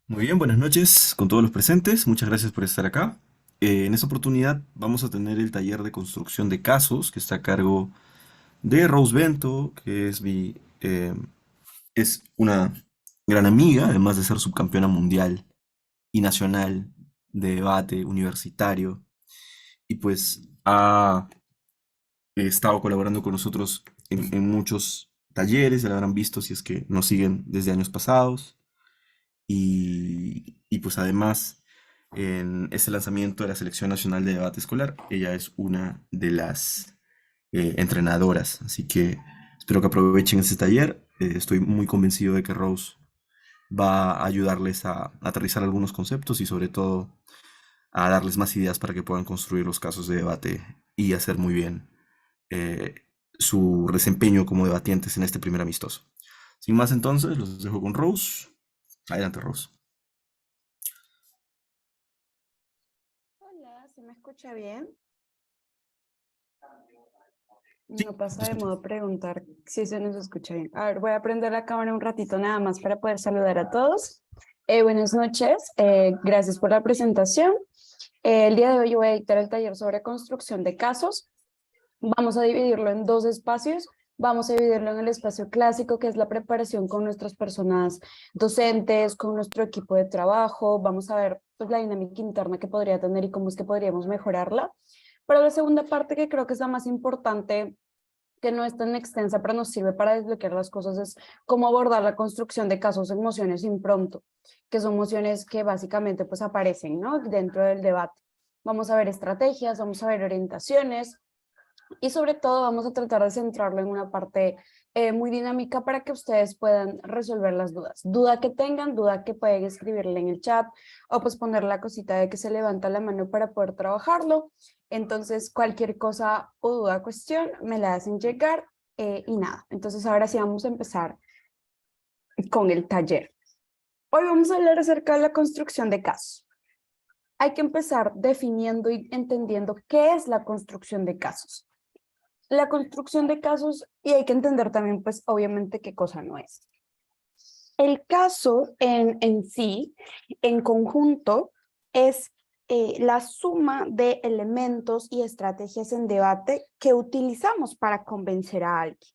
Muy bien, buenas noches con todos los presentes. Muchas gracias por estar acá. En esta oportunidad vamos a tener el taller de construcción de casos que está a cargo de Rose Bento, que es una gran amiga, además de ser subcampeona mundial y nacional de debate universitario. Y pues ha estado colaborando con nosotros en muchos talleres, ya la habrán visto si es que nos siguen desde años pasados. Y pues además, en este lanzamiento de la Selección Nacional de Debate Escolar, ella es una de las entrenadoras. Así que espero que aprovechen este taller. Estoy muy convencido de que Rose va a ayudarles a aterrizar algunos conceptos y sobre todo a darles más ideas para que puedan construir los casos de debate y hacer muy bien eh, su desempeño como debatientes en este primer amistoso. Sin más entonces, los dejo con Rose. Adelante, Rose. Hola, ¿se me escucha bien? Sí, No pasa te de escucho. modo preguntar si se nos escucha bien. A ver, voy a prender la cámara un ratito nada más para poder saludar a todos. Buenas noches, gracias por la presentación. El día de hoy yo voy a dictar el taller sobre construcción de casos. Vamos a dividirlo en dos espacios. Vamos a dividirlo en el espacio clásico, que es la preparación con nuestras personas docentes, con nuestro equipo de trabajo. Vamos a ver pues, la dinámica interna que podría tener y cómo es que podríamos mejorarla. Pero la segunda parte, que creo que es la más importante, que no es tan extensa, pero nos sirve para desbloquear las cosas, es cómo abordar la construcción de casos de emociones impronto, que son emociones que básicamente pues aparecen, ¿no? Dentro del debate. Vamos a ver estrategias, vamos a ver orientaciones, y sobre todo vamos a tratar de centrarlo en una parte muy dinámica para que ustedes puedan resolver las dudas. Duda que tengan, duda que pueden escribirle en el chat o pues poner la cosita de que se levanta la mano para poder trabajarlo. Entonces cualquier cosa o duda, cuestión, me la hacen llegar y nada. Entonces ahora sí vamos a empezar con el taller. Hoy vamos a hablar acerca de la construcción de casos. Hay que empezar definiendo y entendiendo qué es la construcción de casos. La construcción de casos, y hay que entender también, pues, obviamente, qué cosa no es. El caso en sí, en conjunto, es la suma de elementos y estrategias en debate que utilizamos para convencer a alguien.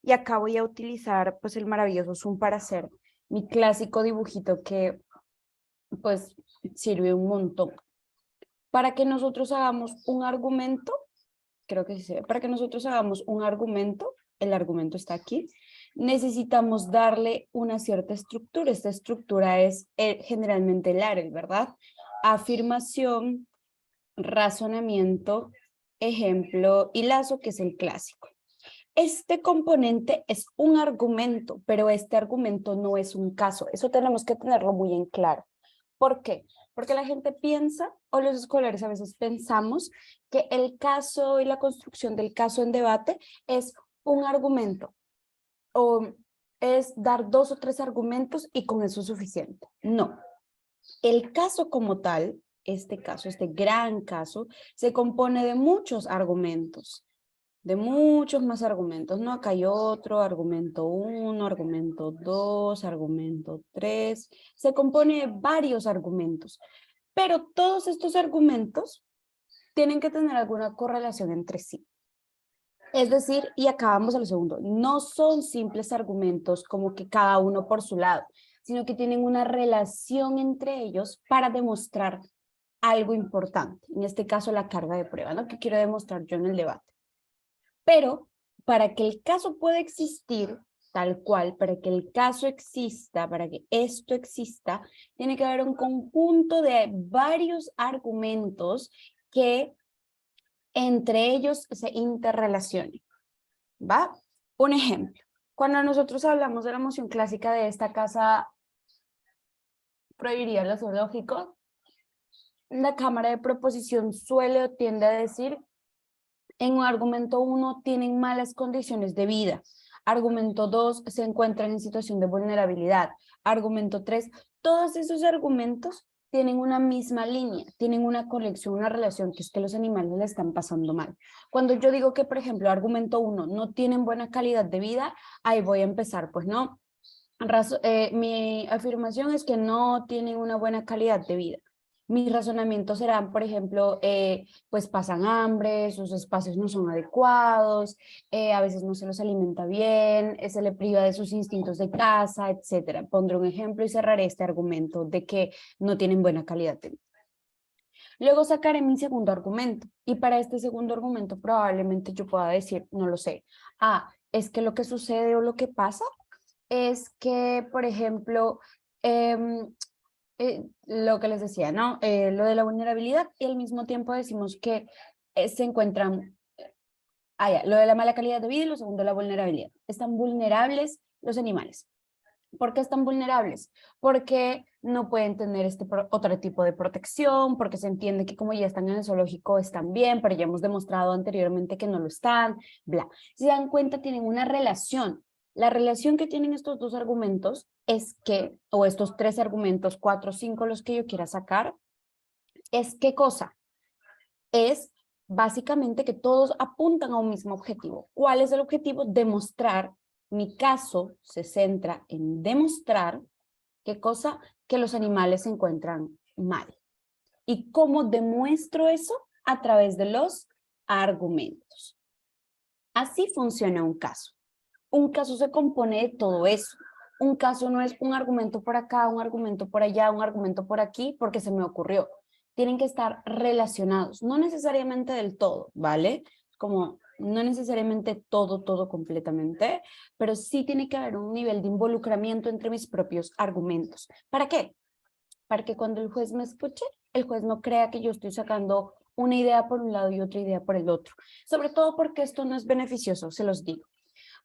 Y acá voy a utilizar, pues, el maravilloso Zoom para hacer mi clásico dibujito que, pues, sirve un montón. Para que nosotros hagamos un argumento, creo que sí se ve. Para que nosotros hagamos un argumento, el argumento está aquí, necesitamos darle una cierta estructura. Esta estructura es generalmente el AREL, ¿verdad? Afirmación, razonamiento, ejemplo y lazo, que es el clásico. Este componente es un argumento, pero este argumento no es un caso. Eso tenemos que tenerlo muy en claro. ¿Por qué? Porque la gente piensa, o los escolares a veces pensamos, que el caso y la construcción del caso en debate es un argumento o es dar dos o tres argumentos y con eso es suficiente. No, el caso como tal, este caso, este gran caso, se compone de muchos argumentos, de muchos más argumentos, ¿no? Acá hay otro, argumento uno, argumento dos, argumento tres, se compone de varios argumentos, pero todos estos argumentos tienen que tener alguna correlación entre sí. Es decir, y acá vamos a lo segundo, no son simples argumentos como que cada uno por su lado, sino que tienen una relación entre ellos para demostrar algo importante, en este caso la carga de prueba, ¿no? Que quiero demostrar yo en el debate. Pero para que el caso pueda existir tal cual, para que el caso exista, para que esto exista, tiene que haber un conjunto de varios argumentos que entre ellos se interrelacionen, ¿va? Un ejemplo, cuando nosotros hablamos de la moción clásica de esta casa prohibiría los zoológicos, la Cámara de Proposición suele o tiende a decir: en un argumento 1 tienen malas condiciones de vida. Argumento 2 se encuentran en situación de vulnerabilidad. Argumento 3, todos esos argumentos tienen una misma línea, tienen una conexión, una relación, que es que los animales le están pasando mal. Cuando yo digo que, por ejemplo, argumento 1 no tienen buena calidad de vida, ahí voy a empezar, pues no, Mi afirmación es que no tienen una buena calidad de vida. Mis razonamientos serán, por ejemplo, pues pasan hambre, sus espacios no son adecuados, a veces no se los alimenta bien, se le priva de sus instintos de caza, etcétera. Pondré un ejemplo y cerraré este argumento de que no tienen buena calidad de vida. Luego sacaré mi segundo argumento y para este segundo argumento probablemente yo pueda decir, no lo sé, es que lo que sucede o lo que pasa es que, por ejemplo, lo que les decía, ¿no? Lo de la vulnerabilidad y al mismo tiempo decimos que se encuentran, lo de la mala calidad de vida y lo segundo, la vulnerabilidad. Están vulnerables los animales. ¿Por qué están vulnerables? Porque no pueden tener otro tipo de protección, porque se entiende que como ya están en el zoológico están bien, pero ya hemos demostrado anteriormente que no lo están, bla. Si se dan cuenta, tienen una relación. La relación que tienen estos dos argumentos es que, o estos tres argumentos, 4, 5, los que yo quiera sacar, es ¿qué cosa? Es básicamente que todos apuntan a un mismo objetivo. ¿Cuál es el objetivo? Demostrar. Mi caso se centra en demostrar qué cosa, que los animales se encuentran mal. ¿Y cómo demuestro eso? A través de los argumentos. Así funciona un caso. Un caso se compone de todo eso. Un caso no es un argumento por acá, un argumento por allá, un argumento por aquí, porque se me ocurrió. Tienen que estar relacionados, no necesariamente del todo, ¿vale? Como no necesariamente todo completamente, pero sí tiene que haber un nivel de involucramiento entre mis propios argumentos. ¿Para qué? Para que cuando el juez me escuche, el juez no crea que yo estoy sacando una idea por un lado y otra idea por el otro. Sobre todo porque esto no es beneficioso, se los digo.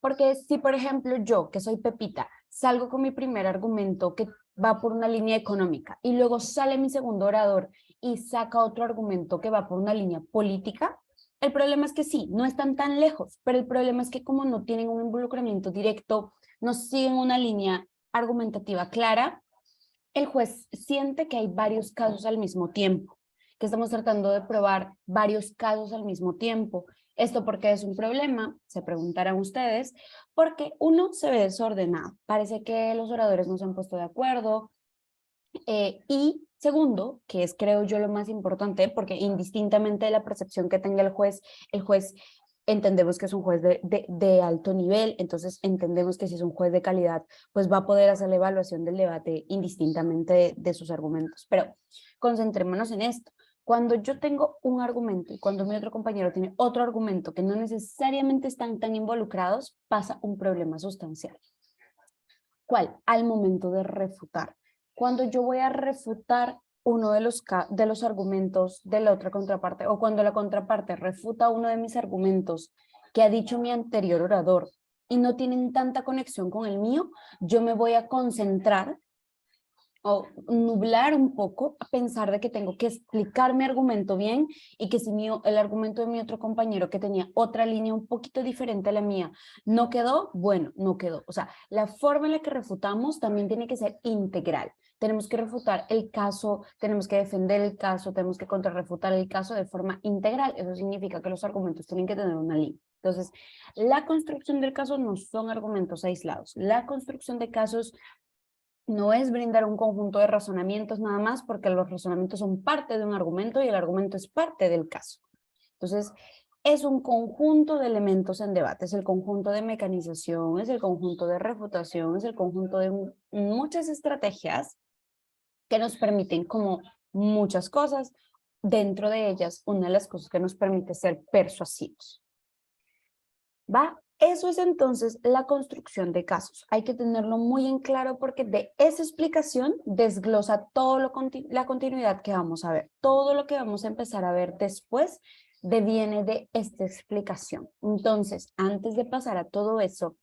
Porque si, por ejemplo, yo, que soy Pepita, salgo con mi primer argumento que va por una línea económica y luego sale mi segundo orador y saca otro argumento que va por una línea política, el problema es que sí, no están tan lejos, pero el problema es que como no tienen un involucramiento directo, no siguen una línea argumentativa clara, el juez siente que hay varios casos al mismo tiempo, que estamos tratando de probar varios casos al mismo tiempo. ¿Esto por qué es un problema? Se preguntarán ustedes, porque uno se ve desordenado. Parece que los oradores no se han puesto de acuerdo. Y segundo, que es creo yo lo más importante, porque indistintamente de la percepción que tenga el juez entendemos que es un juez de alto nivel, entonces entendemos que si es un juez de calidad, pues va a poder hacer la evaluación del debate indistintamente de sus argumentos. Pero concentrémonos en esto. Cuando yo tengo un argumento y cuando mi otro compañero tiene otro argumento que no necesariamente están tan involucrados, pasa un problema sustancial. ¿Cuál? Al momento de refutar. Cuando yo voy a refutar uno de los argumentos de la otra contraparte, o cuando la contraparte refuta uno de mis argumentos que ha dicho mi anterior orador y no tienen tanta conexión con el mío, yo me voy a concentrar o nublar un poco a pensar de que tengo que explicar mi argumento bien y que si el argumento de mi otro compañero que tenía otra línea un poquito diferente a la mía no quedó, bueno, no quedó. O sea, la forma en la que refutamos también tiene que ser integral. Tenemos que refutar el caso, tenemos que defender el caso, tenemos que contrarrefutar el caso de forma integral. Eso significa que los argumentos tienen que tener una línea. Entonces, la construcción del caso no son argumentos aislados. La construcción de casos no es brindar un conjunto de razonamientos nada más, porque los razonamientos son parte de un argumento y el argumento es parte del caso. Entonces, es un conjunto de elementos en debate, es el conjunto de mecanización, es el conjunto de refutación, es el conjunto de muchas estrategias que nos permiten como muchas cosas, dentro de ellas, una de las cosas que nos permite ser persuasivos. ¿Va? Eso es entonces la construcción de casos. Hay que tenerlo muy en claro porque de esa explicación desglosa todo la continuidad que vamos a ver. Todo lo que vamos a empezar a ver después deviene de esta explicación. Entonces, antes de pasar a todo eso,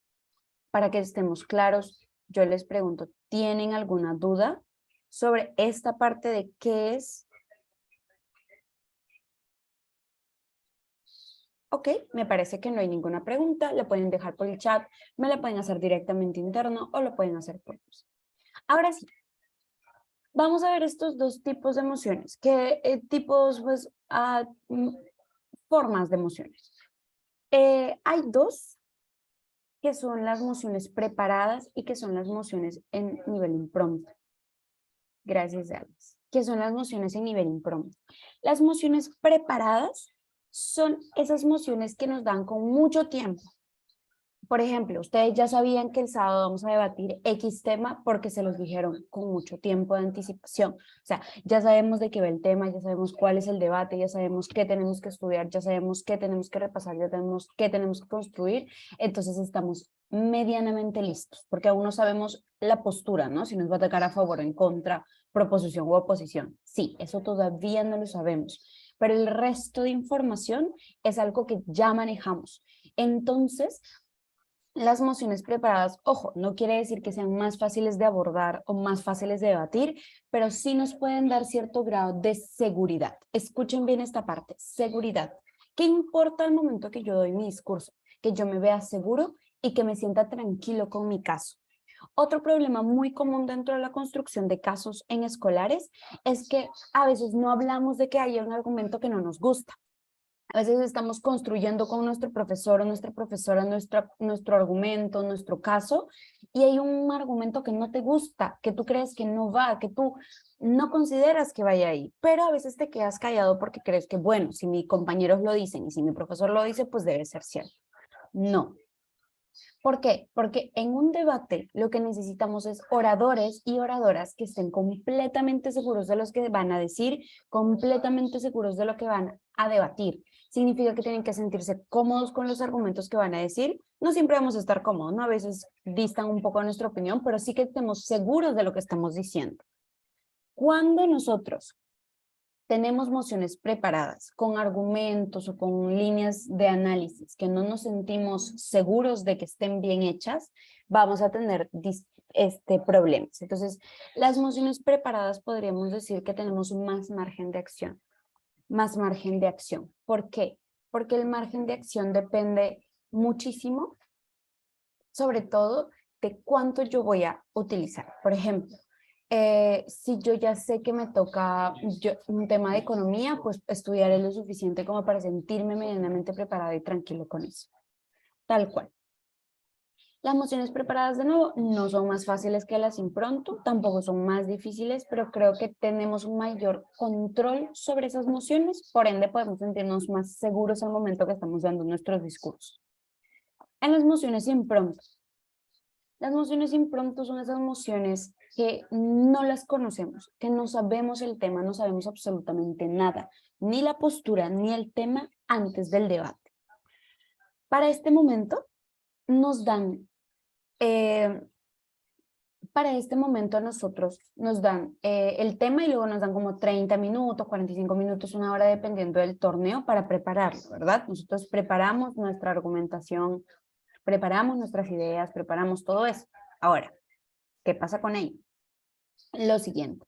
para que estemos claros, yo les pregunto, ¿tienen alguna duda sobre esta parte de qué es? Ok, me parece que no hay ninguna pregunta, la pueden dejar por el chat, me la pueden hacer directamente interno o lo pueden hacer por voz. Ahora sí, vamos a ver estos dos tipos de emociones, formas de emociones. Hay dos, qué son las mociones preparadas y qué son las mociones en nivel impromptu. Gracias, Alex. ¿Qué son las mociones en nivel impromptu? Las mociones preparadas son esas mociones que nos dan con mucho tiempo. Por ejemplo, ustedes ya sabían que el sábado vamos a debatir X tema porque se los dijeron con mucho tiempo de anticipación. O sea, ya sabemos de qué va el tema, ya sabemos cuál es el debate, ya sabemos qué tenemos que estudiar, ya sabemos qué tenemos que repasar, ya sabemos qué tenemos que construir. Entonces estamos medianamente listos porque aún no sabemos la postura, ¿no? Si nos va a atacar a favor o en contra, proposición u oposición. Sí, eso todavía no lo sabemos, pero el resto de información es algo que ya manejamos. Entonces, las mociones preparadas, ojo, no quiere decir que sean más fáciles de abordar o más fáciles de debatir, pero sí nos pueden dar cierto grado de seguridad. Escuchen bien esta parte, seguridad. ¿Qué importa al momento que yo doy mi discurso? Que yo me vea seguro y que me sienta tranquilo con mi caso. Otro problema muy común dentro de la construcción de casos en escolares es que a veces no hablamos de que haya un argumento que no nos gusta. A veces estamos construyendo con nuestro profesor o nuestra profesora nuestro argumento, nuestro caso, y hay un argumento que no te gusta, que tú crees que no va, que tú no consideras que vaya ahí, pero a veces te quedas callado porque crees que, bueno, si mis compañeros lo dicen y si mi profesor lo dice, pues debe ser cierto. No. ¿Por qué? Porque en un debate lo que necesitamos es oradores y oradoras que estén completamente seguros de lo que van a decir, completamente seguros de lo que van a debatir. Significa que tienen que sentirse cómodos con los argumentos que van a decir. No siempre vamos a estar cómodos, ¿no? A veces distan un poco de nuestra opinión, pero sí que estemos seguros de lo que estamos diciendo. Cuando nosotros tenemos mociones preparadas con argumentos o con líneas de análisis que no nos sentimos seguros de que estén bien hechas, vamos a tener problemas. Entonces, las mociones preparadas podríamos decir que tenemos más margen de acción. Más margen de acción. ¿Por qué? Porque el margen de acción depende muchísimo, sobre todo, de cuánto yo voy a utilizar. Por ejemplo, si yo ya sé que me toca un tema de economía, pues estudiaré lo suficiente como para sentirme medianamente preparada y tranquilo con eso. Tal cual. Las mociones preparadas, de nuevo, no son más fáciles que las impronto, tampoco son más difíciles, pero creo que tenemos un mayor control sobre esas mociones, por ende podemos sentirnos más seguros al momento que estamos dando nuestros discursos. En las mociones impronto. Las mociones impronto son esas mociones que no las conocemos, que no sabemos el tema, no sabemos absolutamente nada, ni la postura, ni el tema antes del debate. Para este momento nos dan, para este momento a nosotros nos dan el tema y luego nos dan como 30 minutos, 45 minutos, una hora, dependiendo del torneo para prepararlo, ¿verdad? Nosotros preparamos nuestra argumentación, preparamos nuestras ideas, preparamos todo eso. Ahora, ¿qué pasa con ello? Lo siguiente,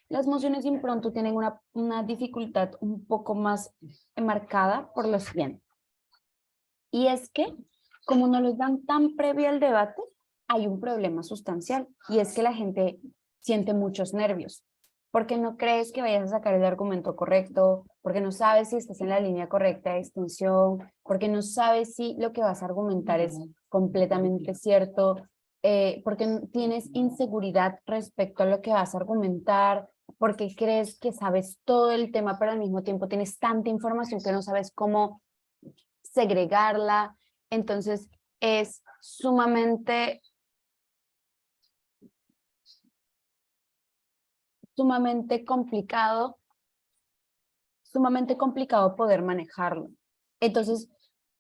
las mociones impronto tienen una dificultad un poco más marcada por lo siguiente. Y es que, como no los dan tan previo al debate, hay un problema sustancial. Y es que la gente siente muchos nervios. Porque no crees que vayas a sacar el argumento correcto, porque no sabes si estás en la línea correcta de extensión, porque no sabes si lo que vas a argumentar es completamente cierto, porque tienes inseguridad respecto a lo que vas a argumentar, porque crees que sabes todo el tema, pero al mismo tiempo tienes tanta información que no sabes cómo segregarla. Entonces es sumamente complicado poder manejarlo. Entonces,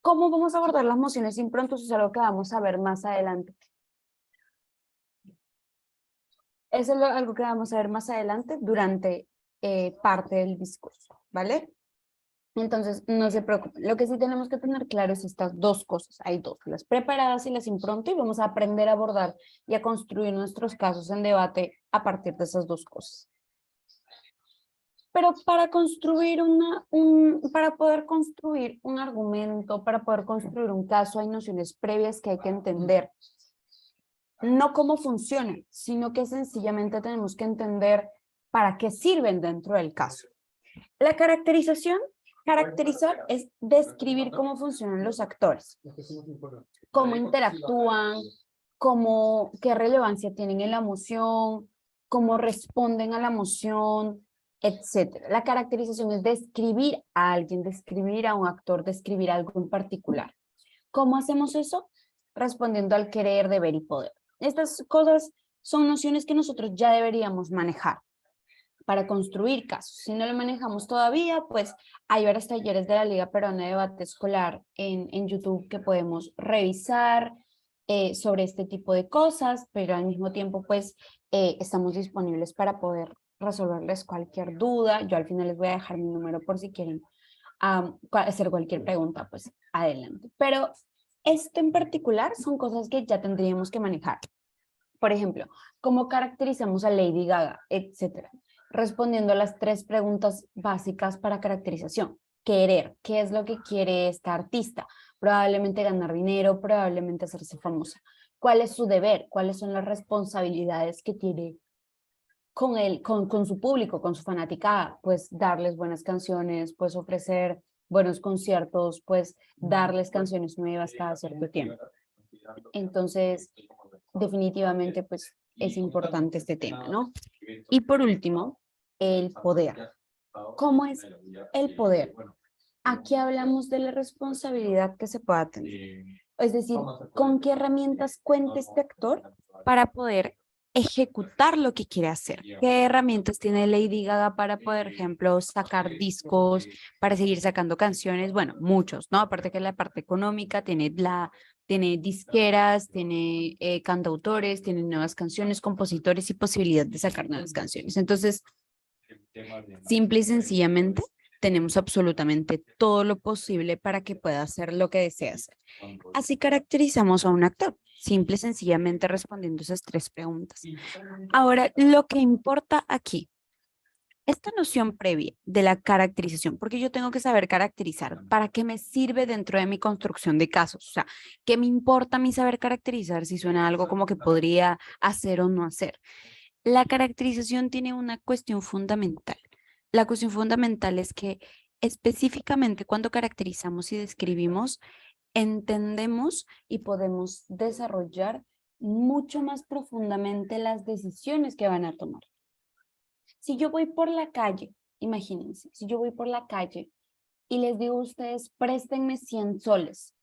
¿cómo vamos a abordar las mociones improntos? Es algo que vamos a ver más adelante. Eso es algo que vamos a ver más adelante durante parte del discurso, ¿vale? Entonces, no se preocupen. Lo que sí tenemos que tener claro es estas dos cosas. Hay dos, las preparadas y las impronto, y vamos a aprender a abordar y a construir nuestros casos en debate a partir de esas dos cosas. Pero para construir para poder construir un argumento, para poder construir un caso, hay nociones previas que hay que entender. No cómo funcionan, sino que sencillamente tenemos que entender para qué sirven dentro del caso. La caracterización Caracterizar es describir cómo funcionan los actores, cómo interactúan, qué relevancia tienen en la emoción, cómo responden a la emoción, etcétera. La caracterización es describir a alguien, describir a un actor, describir algo en particular. ¿Cómo hacemos eso? Respondiendo al querer, deber y poder. Estas cosas son nociones que nosotros ya deberíamos manejar para construir casos. Si no lo manejamos todavía, pues hay varios talleres de la Liga Peruana de Debate Escolar en YouTube que podemos revisar sobre este tipo de cosas, pero al mismo tiempo, pues estamos disponibles para poder resolverles cualquier duda. Yo al final les voy a dejar mi número por si quieren hacer cualquier pregunta, pues adelante. Pero esto en particular son cosas que ya tendríamos que manejar. Por ejemplo, ¿cómo caracterizamos a Lady Gaga, etcétera? Respondiendo a las 3 preguntas básicas para caracterización. Querer, ¿qué es lo que quiere esta artista? Probablemente ganar dinero, probablemente hacerse famosa. ¿Cuál es su deber? ¿Cuáles son las responsabilidades que tiene con su público, con su fanaticada? Pues darles buenas canciones, pues ofrecer buenos conciertos, pues darles canciones nuevas cada cierto tiempo. Entonces, definitivamente, pues es importante este tema, ¿no? Y por último, el poder. ¿Cómo es el poder? Aquí hablamos de la responsabilidad que se pueda tener. Es decir, ¿con qué herramientas cuenta este actor para poder ejecutar lo que quiere hacer? ¿Qué herramientas tiene Lady Gaga para, por ejemplo, sacar discos, para seguir sacando canciones? Bueno, muchos, ¿no? Aparte que la parte económica tiene disqueras, tiene cantautores, tiene nuevas canciones, compositores y posibilidad de sacar nuevas canciones. Entonces, simple y sencillamente, tenemos absolutamente todo lo posible para que pueda hacer lo que desea hacer. Así caracterizamos a un actor, simple y sencillamente respondiendo esas 3 preguntas. Ahora, lo que importa aquí, esta noción previa de la caracterización, porque yo tengo que saber caracterizar, ¿para qué me sirve dentro de mi construcción de casos? O sea, ¿qué me importa a mí saber caracterizar si suena algo como que podría hacer o no hacer? La caracterización tiene una cuestión fundamental. La cuestión fundamental es que específicamente cuando caracterizamos y describimos, entendemos y podemos desarrollar mucho más profundamente las decisiones que van a tomar. Si yo voy por la calle, imagínense, si yo voy por la calle y les digo a ustedes, préstenme 100 soles,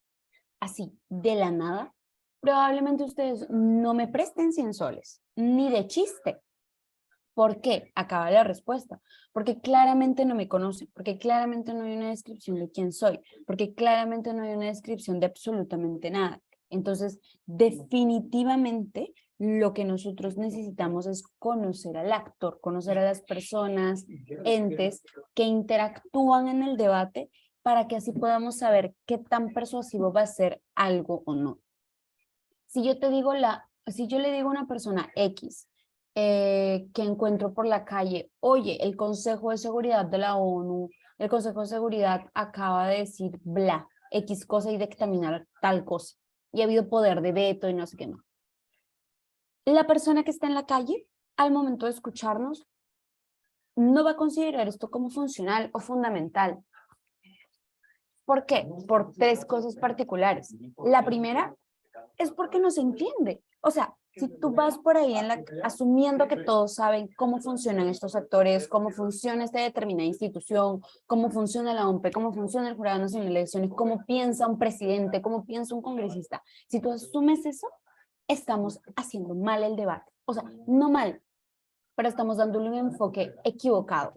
así, de la nada, probablemente ustedes no me presten 100 soles, ni de chiste. ¿Por qué? Acaba la respuesta. Porque claramente no me conocen, porque claramente no hay una descripción de quién soy, porque claramente no hay una descripción de absolutamente nada. Entonces, definitivamente lo que nosotros necesitamos es conocer al actor, conocer a las personas, entes que interactúan en el debate para que así podamos saber qué tan persuasivo va a ser algo o no. Si yo le digo a una persona X que encuentro por la calle, oye, el Consejo de Seguridad de la ONU, el Consejo de Seguridad acaba de decir bla, X cosa y dictaminar tal cosa, y ha habido poder de veto y no sé qué más. La persona que está en la calle, al momento de escucharnos, no va a considerar esto como funcional o fundamental. ¿Por qué? Por 3 cosas particulares. La primera es porque no se entiende. O sea, si tú vas por ahí asumiendo que todos saben cómo funcionan estos actores, cómo funciona esta determinada institución, cómo funciona la OMP, cómo funciona el Jurado Nacional de Elecciones, cómo piensa un presidente, cómo piensa un congresista, si tú asumes eso, estamos haciendo mal el debate. O sea, no mal, pero estamos dándole un enfoque equivocado.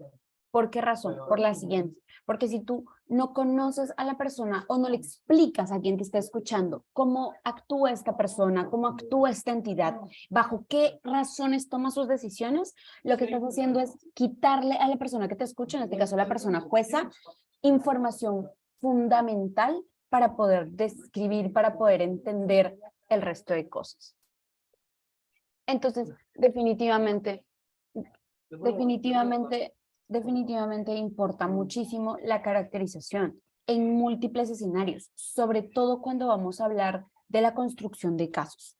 ¿Por qué razón? Por la siguiente. Porque si tú no conoces a la persona o no le explicas a quien te está escuchando cómo actúa esta persona, cómo actúa esta entidad, bajo qué razones toma sus decisiones, lo que estás haciendo es quitarle a la persona que te escucha, en este caso la persona jueza, información fundamental para poder describir, para poder entender el resto de cosas. Entonces, definitivamente importa muchísimo la caracterización en múltiples escenarios, sobre todo cuando vamos a hablar de la construcción de casos.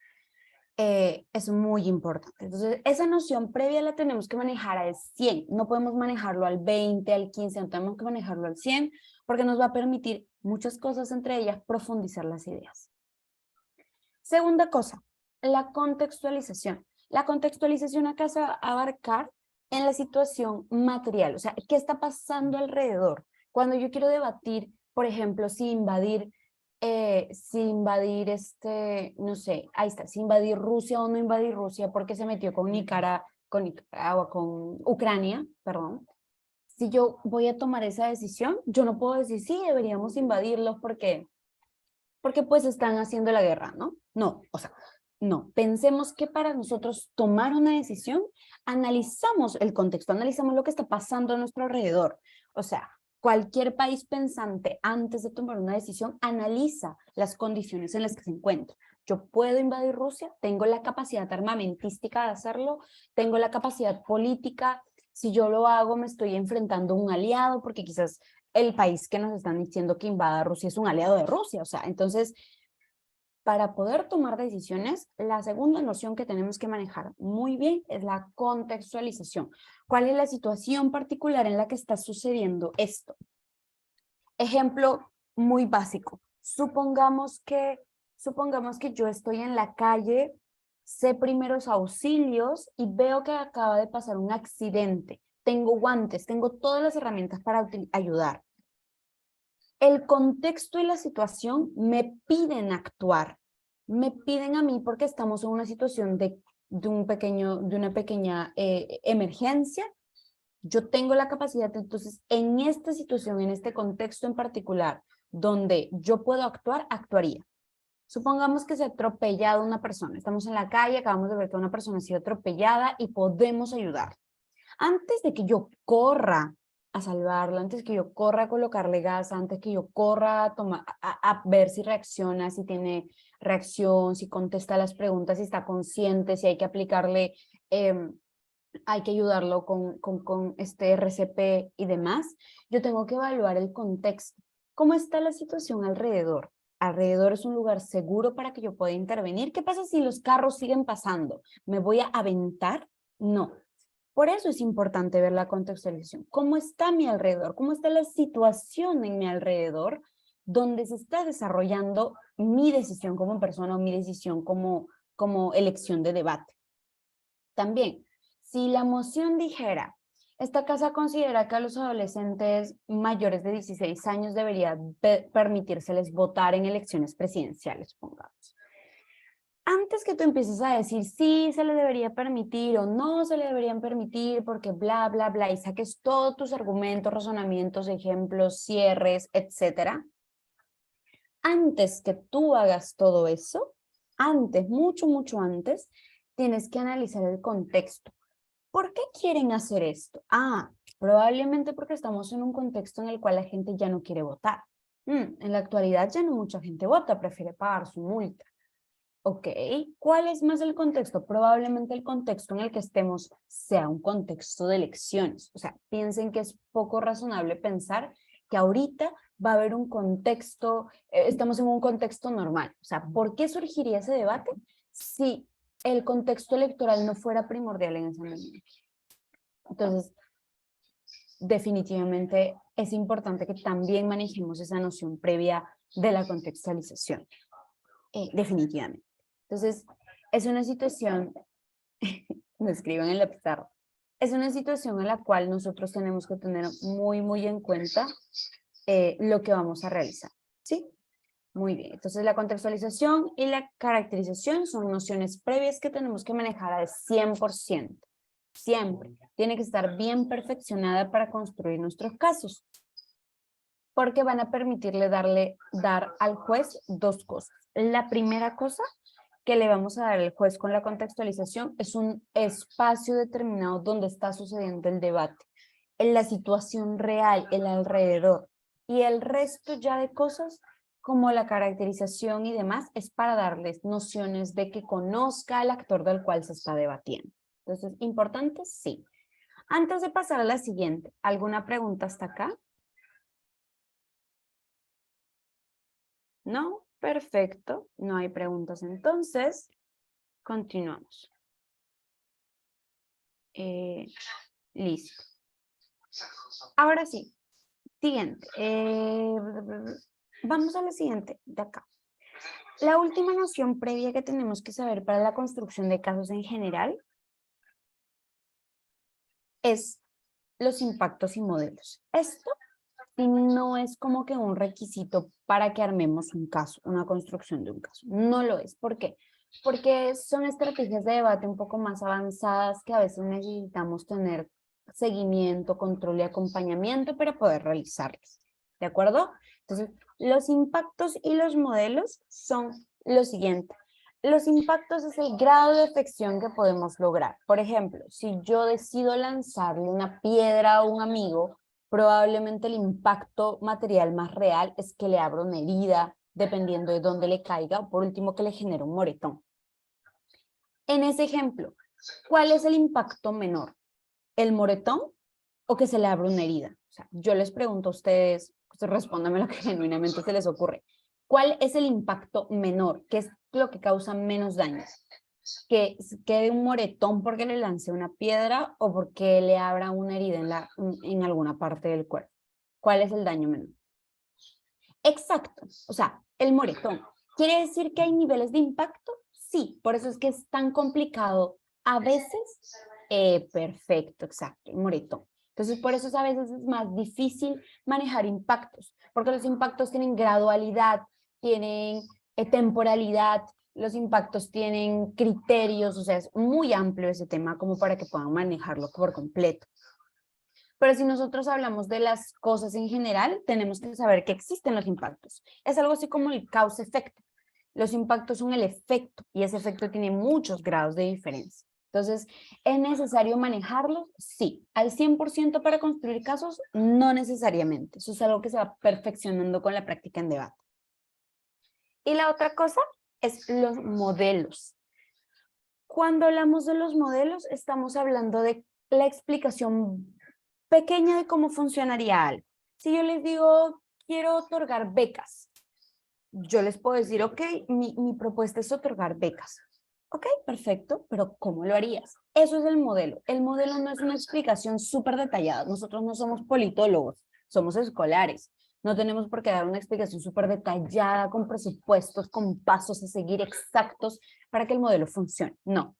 es muy importante. Entonces, esa noción previa la tenemos que manejar al 100. No podemos manejarlo al 20, al 15, no tenemos que manejarlo al 100, porque nos va a permitir muchas cosas, entre ellas profundizar las ideas. Segunda cosa, la contextualización. La contextualización acá se va a abarcar en la situación material, o sea, ¿qué está pasando alrededor? Cuando yo quiero debatir, por ejemplo, si invadir, no sé, ahí está, si invadir Rusia o no invadir Rusia, porque se metió con Nicaragua, con Ucrania, perdón. Si yo voy a tomar esa decisión, yo no puedo decir, sí, deberíamos invadirlos porque pues están haciendo la guerra, ¿no? No, o sea, no. Pensemos que para nosotros tomar una decisión, analizamos el contexto, analizamos lo que está pasando a nuestro alrededor. O sea, cualquier país pensante antes de tomar una decisión analiza las condiciones en las que se encuentra. Yo puedo invadir Rusia, tengo la capacidad armamentística de hacerlo, tengo la capacidad política. Si yo lo hago, me estoy enfrentando a un aliado, porque quizás el país que nos están diciendo que invada Rusia es un aliado de Rusia. O sea, entonces, para poder tomar decisiones, la segunda noción que tenemos que manejar muy bien es la contextualización. ¿Cuál es la situación particular en la que está sucediendo esto? Ejemplo muy básico. Supongamos que yo estoy en la calle, sé primeros auxilios y veo que acaba de pasar un accidente. Tengo guantes, tengo todas las herramientas para ayudar. El contexto y la situación me piden actuar, me piden a mí porque estamos en una situación de una pequeña emergencia. Yo tengo la capacidad, entonces, en esta situación, en este contexto en particular, donde yo puedo actuar, actuaría. Supongamos que se ha atropellado una persona, estamos en la calle, acabamos de ver que una persona ha sido atropellada y podemos ayudar. Antes de que yo corra a salvarlo, antes que yo corra a colocarle gas, antes que yo corra a ver si reacciona, si tiene reacción, si contesta las preguntas, si está consciente, si hay que aplicarle, hay que ayudarlo con este RCP y demás, yo tengo que evaluar el contexto. ¿Cómo está la situación alrededor? ¿Alrededor es un lugar seguro para que yo pueda intervenir? ¿Qué pasa si los carros siguen pasando? ¿Me voy a aventar? No. Por eso es importante ver la contextualización. ¿Cómo está mi alrededor? ¿Cómo está la situación en mi alrededor donde se está desarrollando mi decisión como persona o mi decisión como elección de debate? También, si la moción dijera, esta casa considera que a los adolescentes mayores de 16 años debería permitírseles votar en elecciones presidenciales, pongamos. Antes que tú empieces a decir sí se le debería permitir o no se le deberían permitir porque bla, bla, bla, y saques todos tus argumentos, razonamientos, ejemplos, cierres, etcétera, antes que tú hagas todo eso, antes, mucho, mucho antes, tienes que analizar el contexto. ¿Por qué quieren hacer esto? Probablemente porque estamos en un contexto en el cual la gente ya no quiere votar. En la actualidad ya no mucha gente vota, prefiere pagar su multa. Ok, ¿cuál es más el contexto? Probablemente el contexto en el que estemos sea un contexto de elecciones. O sea, piensen que es poco razonable pensar que ahorita va a haber un contexto, estamos en un contexto normal. O sea, ¿por qué surgiría ese debate si el contexto electoral no fuera primordial en ese momento? Entonces, definitivamente es importante que también manejemos esa noción previa de la contextualización. Definitivamente. Entonces, es una situación, me escriban en la pizarra, es una situación en la cual nosotros tenemos que tener muy, muy en cuenta lo que vamos a realizar, ¿sí? Muy bien, entonces la contextualización y la caracterización son nociones previas que tenemos que manejar al 100%. Siempre tiene que estar bien perfeccionada para construir nuestros casos, porque van a permitirle dar al juez dos cosas. La primera cosa que le vamos a dar al juez con la contextualización es un espacio determinado donde está sucediendo el debate, en la situación real, el alrededor. Y el resto ya de cosas, como la caracterización y demás, es para darles nociones de que conozca al actor del cual se está debatiendo. Entonces, ¿importante? Sí. Antes de pasar a la siguiente, ¿alguna pregunta hasta acá? ¿No? Perfecto, no hay preguntas entonces. continuamos. Listo. Ahora sí, siguiente. Vamos a la siguiente de acá. La última noción previa que tenemos que saber para la construcción de casos en general es los impactos y modelos. Esto no es como que un requisito para que armemos un caso, una construcción de un caso. No lo es. ¿Por qué? Porque son estrategias de debate un poco más avanzadas que a veces necesitamos tener seguimiento, control y acompañamiento para poder realizarlas. ¿De acuerdo? Entonces, los impactos y los modelos son lo siguiente. Los impactos es el grado de afección que podemos lograr. Por ejemplo, si yo decido lanzarle una piedra a un amigo, probablemente el impacto material más real es que le abra una herida, dependiendo de dónde le caiga, o por último que le genere un moretón. En ese ejemplo, ¿cuál es el impacto menor? ¿El moretón o que se le abra una herida? O sea, yo les pregunto a ustedes, pues respóndanme lo que genuinamente se les ocurre. ¿Cuál es el impacto menor? ¿Qué es lo que causa menos daño? ¿Que quede un moretón porque le lance una piedra o porque le abra una herida en alguna parte del cuerpo? ¿Cuál es el daño menor? Exacto, o sea, el moretón. ¿Quiere decir que hay niveles de impacto? Sí, por eso es que es tan complicado a veces. Perfecto, exacto, el moretón. Entonces, por eso a veces es más difícil manejar impactos, porque los impactos tienen gradualidad, tienen temporalidad, los impactos tienen criterios, o sea, es muy amplio ese tema como para que puedan manejarlo por completo. Pero si nosotros hablamos de las cosas en general, tenemos que saber que existen los impactos. Es algo así como el causa-efecto. Los impactos son el efecto y ese efecto tiene muchos grados de diferencia. Entonces, ¿es necesario manejarlos? Sí. ¿Al 100% para construir casos? No necesariamente. Eso es algo que se va perfeccionando con la práctica en debate. Y la otra cosa es los modelos. Cuando hablamos de los modelos, estamos hablando de la explicación pequeña de cómo funcionaría algo. Si yo les digo, quiero otorgar becas, yo les puedo decir, ok, mi propuesta es otorgar becas. Ok, perfecto, pero ¿cómo lo harías? Eso es el modelo. El modelo no es una explicación súper detallada. Nosotros no somos politólogos, somos escolares. No tenemos por qué dar una explicación súper detallada, con presupuestos, con pasos a seguir exactos para que el modelo funcione. No.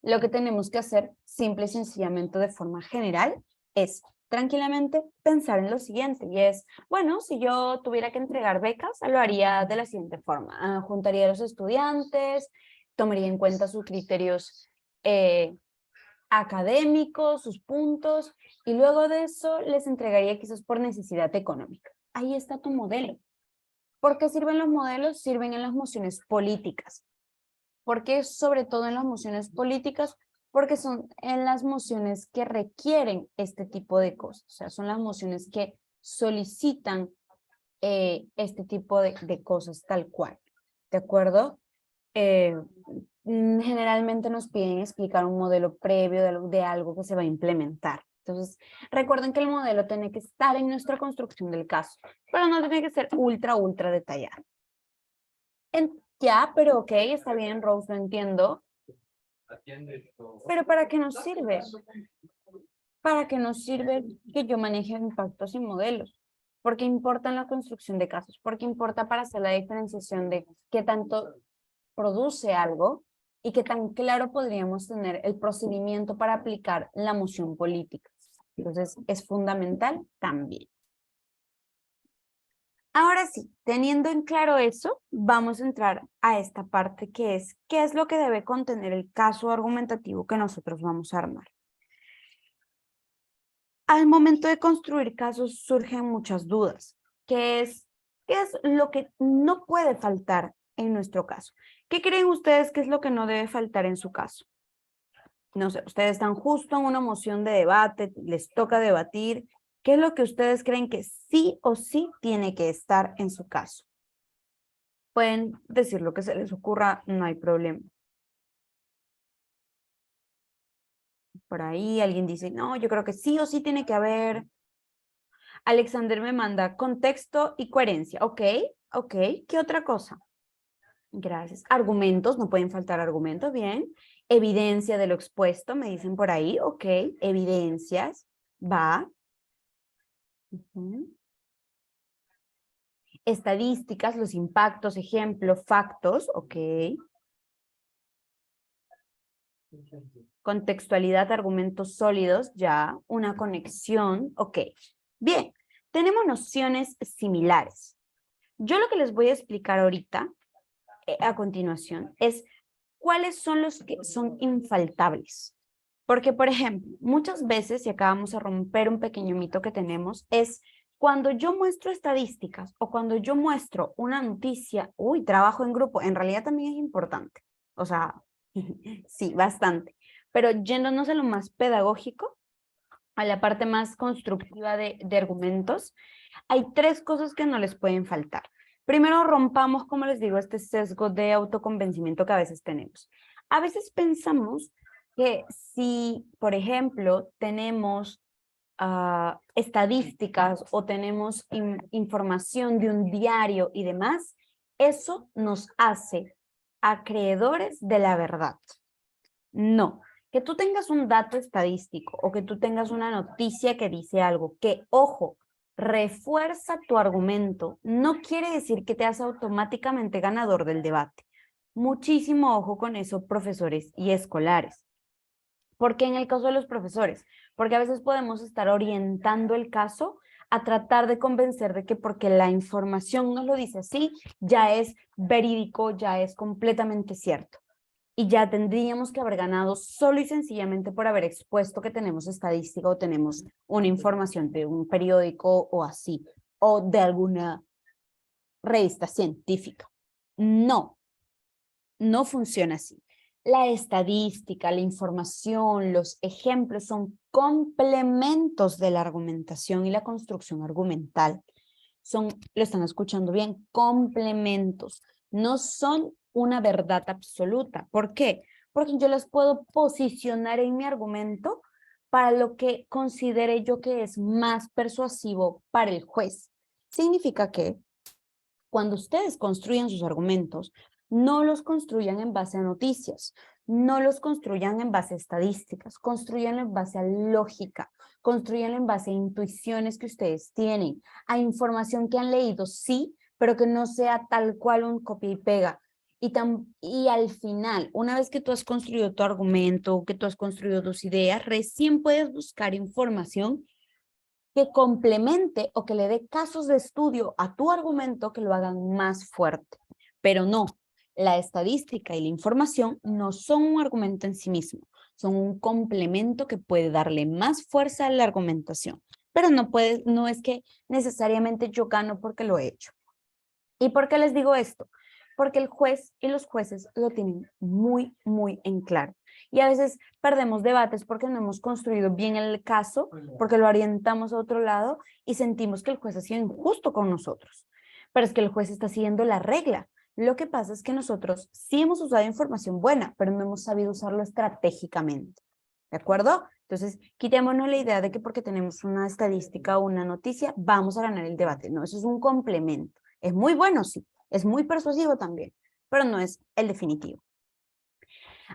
Lo que tenemos que hacer, simple y sencillamente de forma general, es tranquilamente pensar en lo siguiente, y es, bueno, si yo tuviera que entregar becas, lo haría de la siguiente forma. Juntaría a los estudiantes, tomaría en cuenta sus criterios académicos, sus puntos, y luego de eso les entregaría quizás por necesidad económica. Ahí está tu modelo. ¿Por qué sirven los modelos? Sirven en las mociones políticas. ¿Por qué sobre todo en las mociones políticas? Porque son en las mociones que requieren este tipo de cosas. O sea, son las mociones que solicitan este tipo de cosas tal cual. ¿De acuerdo? Generalmente nos piden explicar un modelo previo de algo que se va a implementar. Entonces, recuerden que el modelo tiene que estar en nuestra construcción del caso, pero no tiene que ser ultra detallado. Ya, pero ok, está bien, Rose, lo entiendo. Pero ¿para qué nos sirve? ¿Para qué nos sirve que yo maneje impactos y modelos? Porque importa en la construcción de casos, porque importa para hacer la diferenciación de qué tanto produce algo y qué tan claro podríamos tener el procedimiento para aplicar la moción política. Entonces, es fundamental también. Ahora sí, teniendo en claro eso, vamos a entrar a esta parte que es, ¿qué es lo que debe contener el caso argumentativo que nosotros vamos a armar? Al momento de construir casos surgen muchas dudas. ¿Qué es lo que no puede faltar en nuestro caso? ¿Qué creen ustedes que es lo que no debe faltar en su caso? No sé, ustedes están justo en una moción de debate, les toca debatir. ¿Qué es lo que ustedes creen que sí o sí tiene que estar en su caso? Pueden decir lo que se les ocurra, no hay problema. Por ahí alguien dice, no, yo creo que sí o sí tiene que haber. Alexander me manda contexto y coherencia. Ok, ok. ¿Qué otra cosa? Gracias. Argumentos, no pueden faltar argumentos, bien. Evidencia de lo expuesto, me dicen por ahí, ok. Evidencias, va. Ujú. Estadísticas, los impactos, ejemplo, factos, ok. Contextualidad, argumentos sólidos, ya. Una conexión, ok. Bien, tenemos nociones similares. Yo lo que les voy a explicar ahorita, a continuación, es cuáles son los que son infaltables. Porque, por ejemplo, muchas veces, y acá vamos a romper un pequeño mito que tenemos, es cuando yo muestro estadísticas o cuando yo muestro una noticia, uy, trabajo en grupo, en realidad también es importante. O sea, sí, bastante. Pero yéndonos a lo más pedagógico, a la parte más constructiva de argumentos, hay tres cosas que no les pueden faltar. Primero, rompamos, como les digo, este sesgo de autoconvencimiento que a veces tenemos. A veces pensamos que si, por ejemplo, tenemos estadísticas o tenemos información de un diario y demás, eso nos hace acreedores de la verdad. No, que tú tengas un dato estadístico o que tú tengas una noticia que dice algo que, ojo, refuerza tu argumento, no quiere decir que te hagas automáticamente ganador del debate. Muchísimo ojo con eso, profesores y escolares. ¿Por qué en el caso de los profesores? Porque a veces podemos estar orientando el caso a tratar de convencer de que porque la información nos lo dice así, ya es verídico, ya es completamente cierto. Y ya tendríamos que haber ganado solo y sencillamente por haber expuesto que tenemos estadística o tenemos una información de un periódico o así, o de alguna revista científica. No, no funciona así. La estadística, la información, los ejemplos son complementos de la argumentación y la construcción argumental. Lo están escuchando bien, complementos. No son una verdad absoluta. ¿Por qué? Porque yo las puedo posicionar en mi argumento para lo que considere yo que es más persuasivo para el juez. Significa que cuando ustedes construyan sus argumentos, no los construyan en base a noticias, no los construyan en base a estadísticas, construyanlo en base a lógica, construyanlo en base a intuiciones que ustedes tienen, a información que han leído, sí, pero que no sea tal cual un copia y pega. Y al final, una vez que tú has construido tu argumento, que tú has construido tus ideas, recién puedes buscar información que complemente o que le dé casos de estudio a tu argumento que lo hagan más fuerte. Pero no, la estadística y la información no son un argumento en sí mismo, son un complemento que puede darle más fuerza a la argumentación. Pero no es que necesariamente yo gano porque lo he hecho. ¿Y por qué les digo esto? Porque el juez y los jueces lo tienen muy, muy en claro. Y a veces perdemos debates porque no hemos construido bien el caso, porque lo orientamos a otro lado y sentimos que el juez ha sido injusto con nosotros. Pero es que el juez está siguiendo la regla. Lo que pasa es que nosotros sí hemos usado información buena, pero no hemos sabido usarlo estratégicamente. ¿De acuerdo? Entonces, quitémonos la idea de que porque tenemos una estadística o una noticia, vamos a ganar el debate. No, eso es un complemento. Es muy bueno, sí. Es muy persuasivo también, pero no es el definitivo.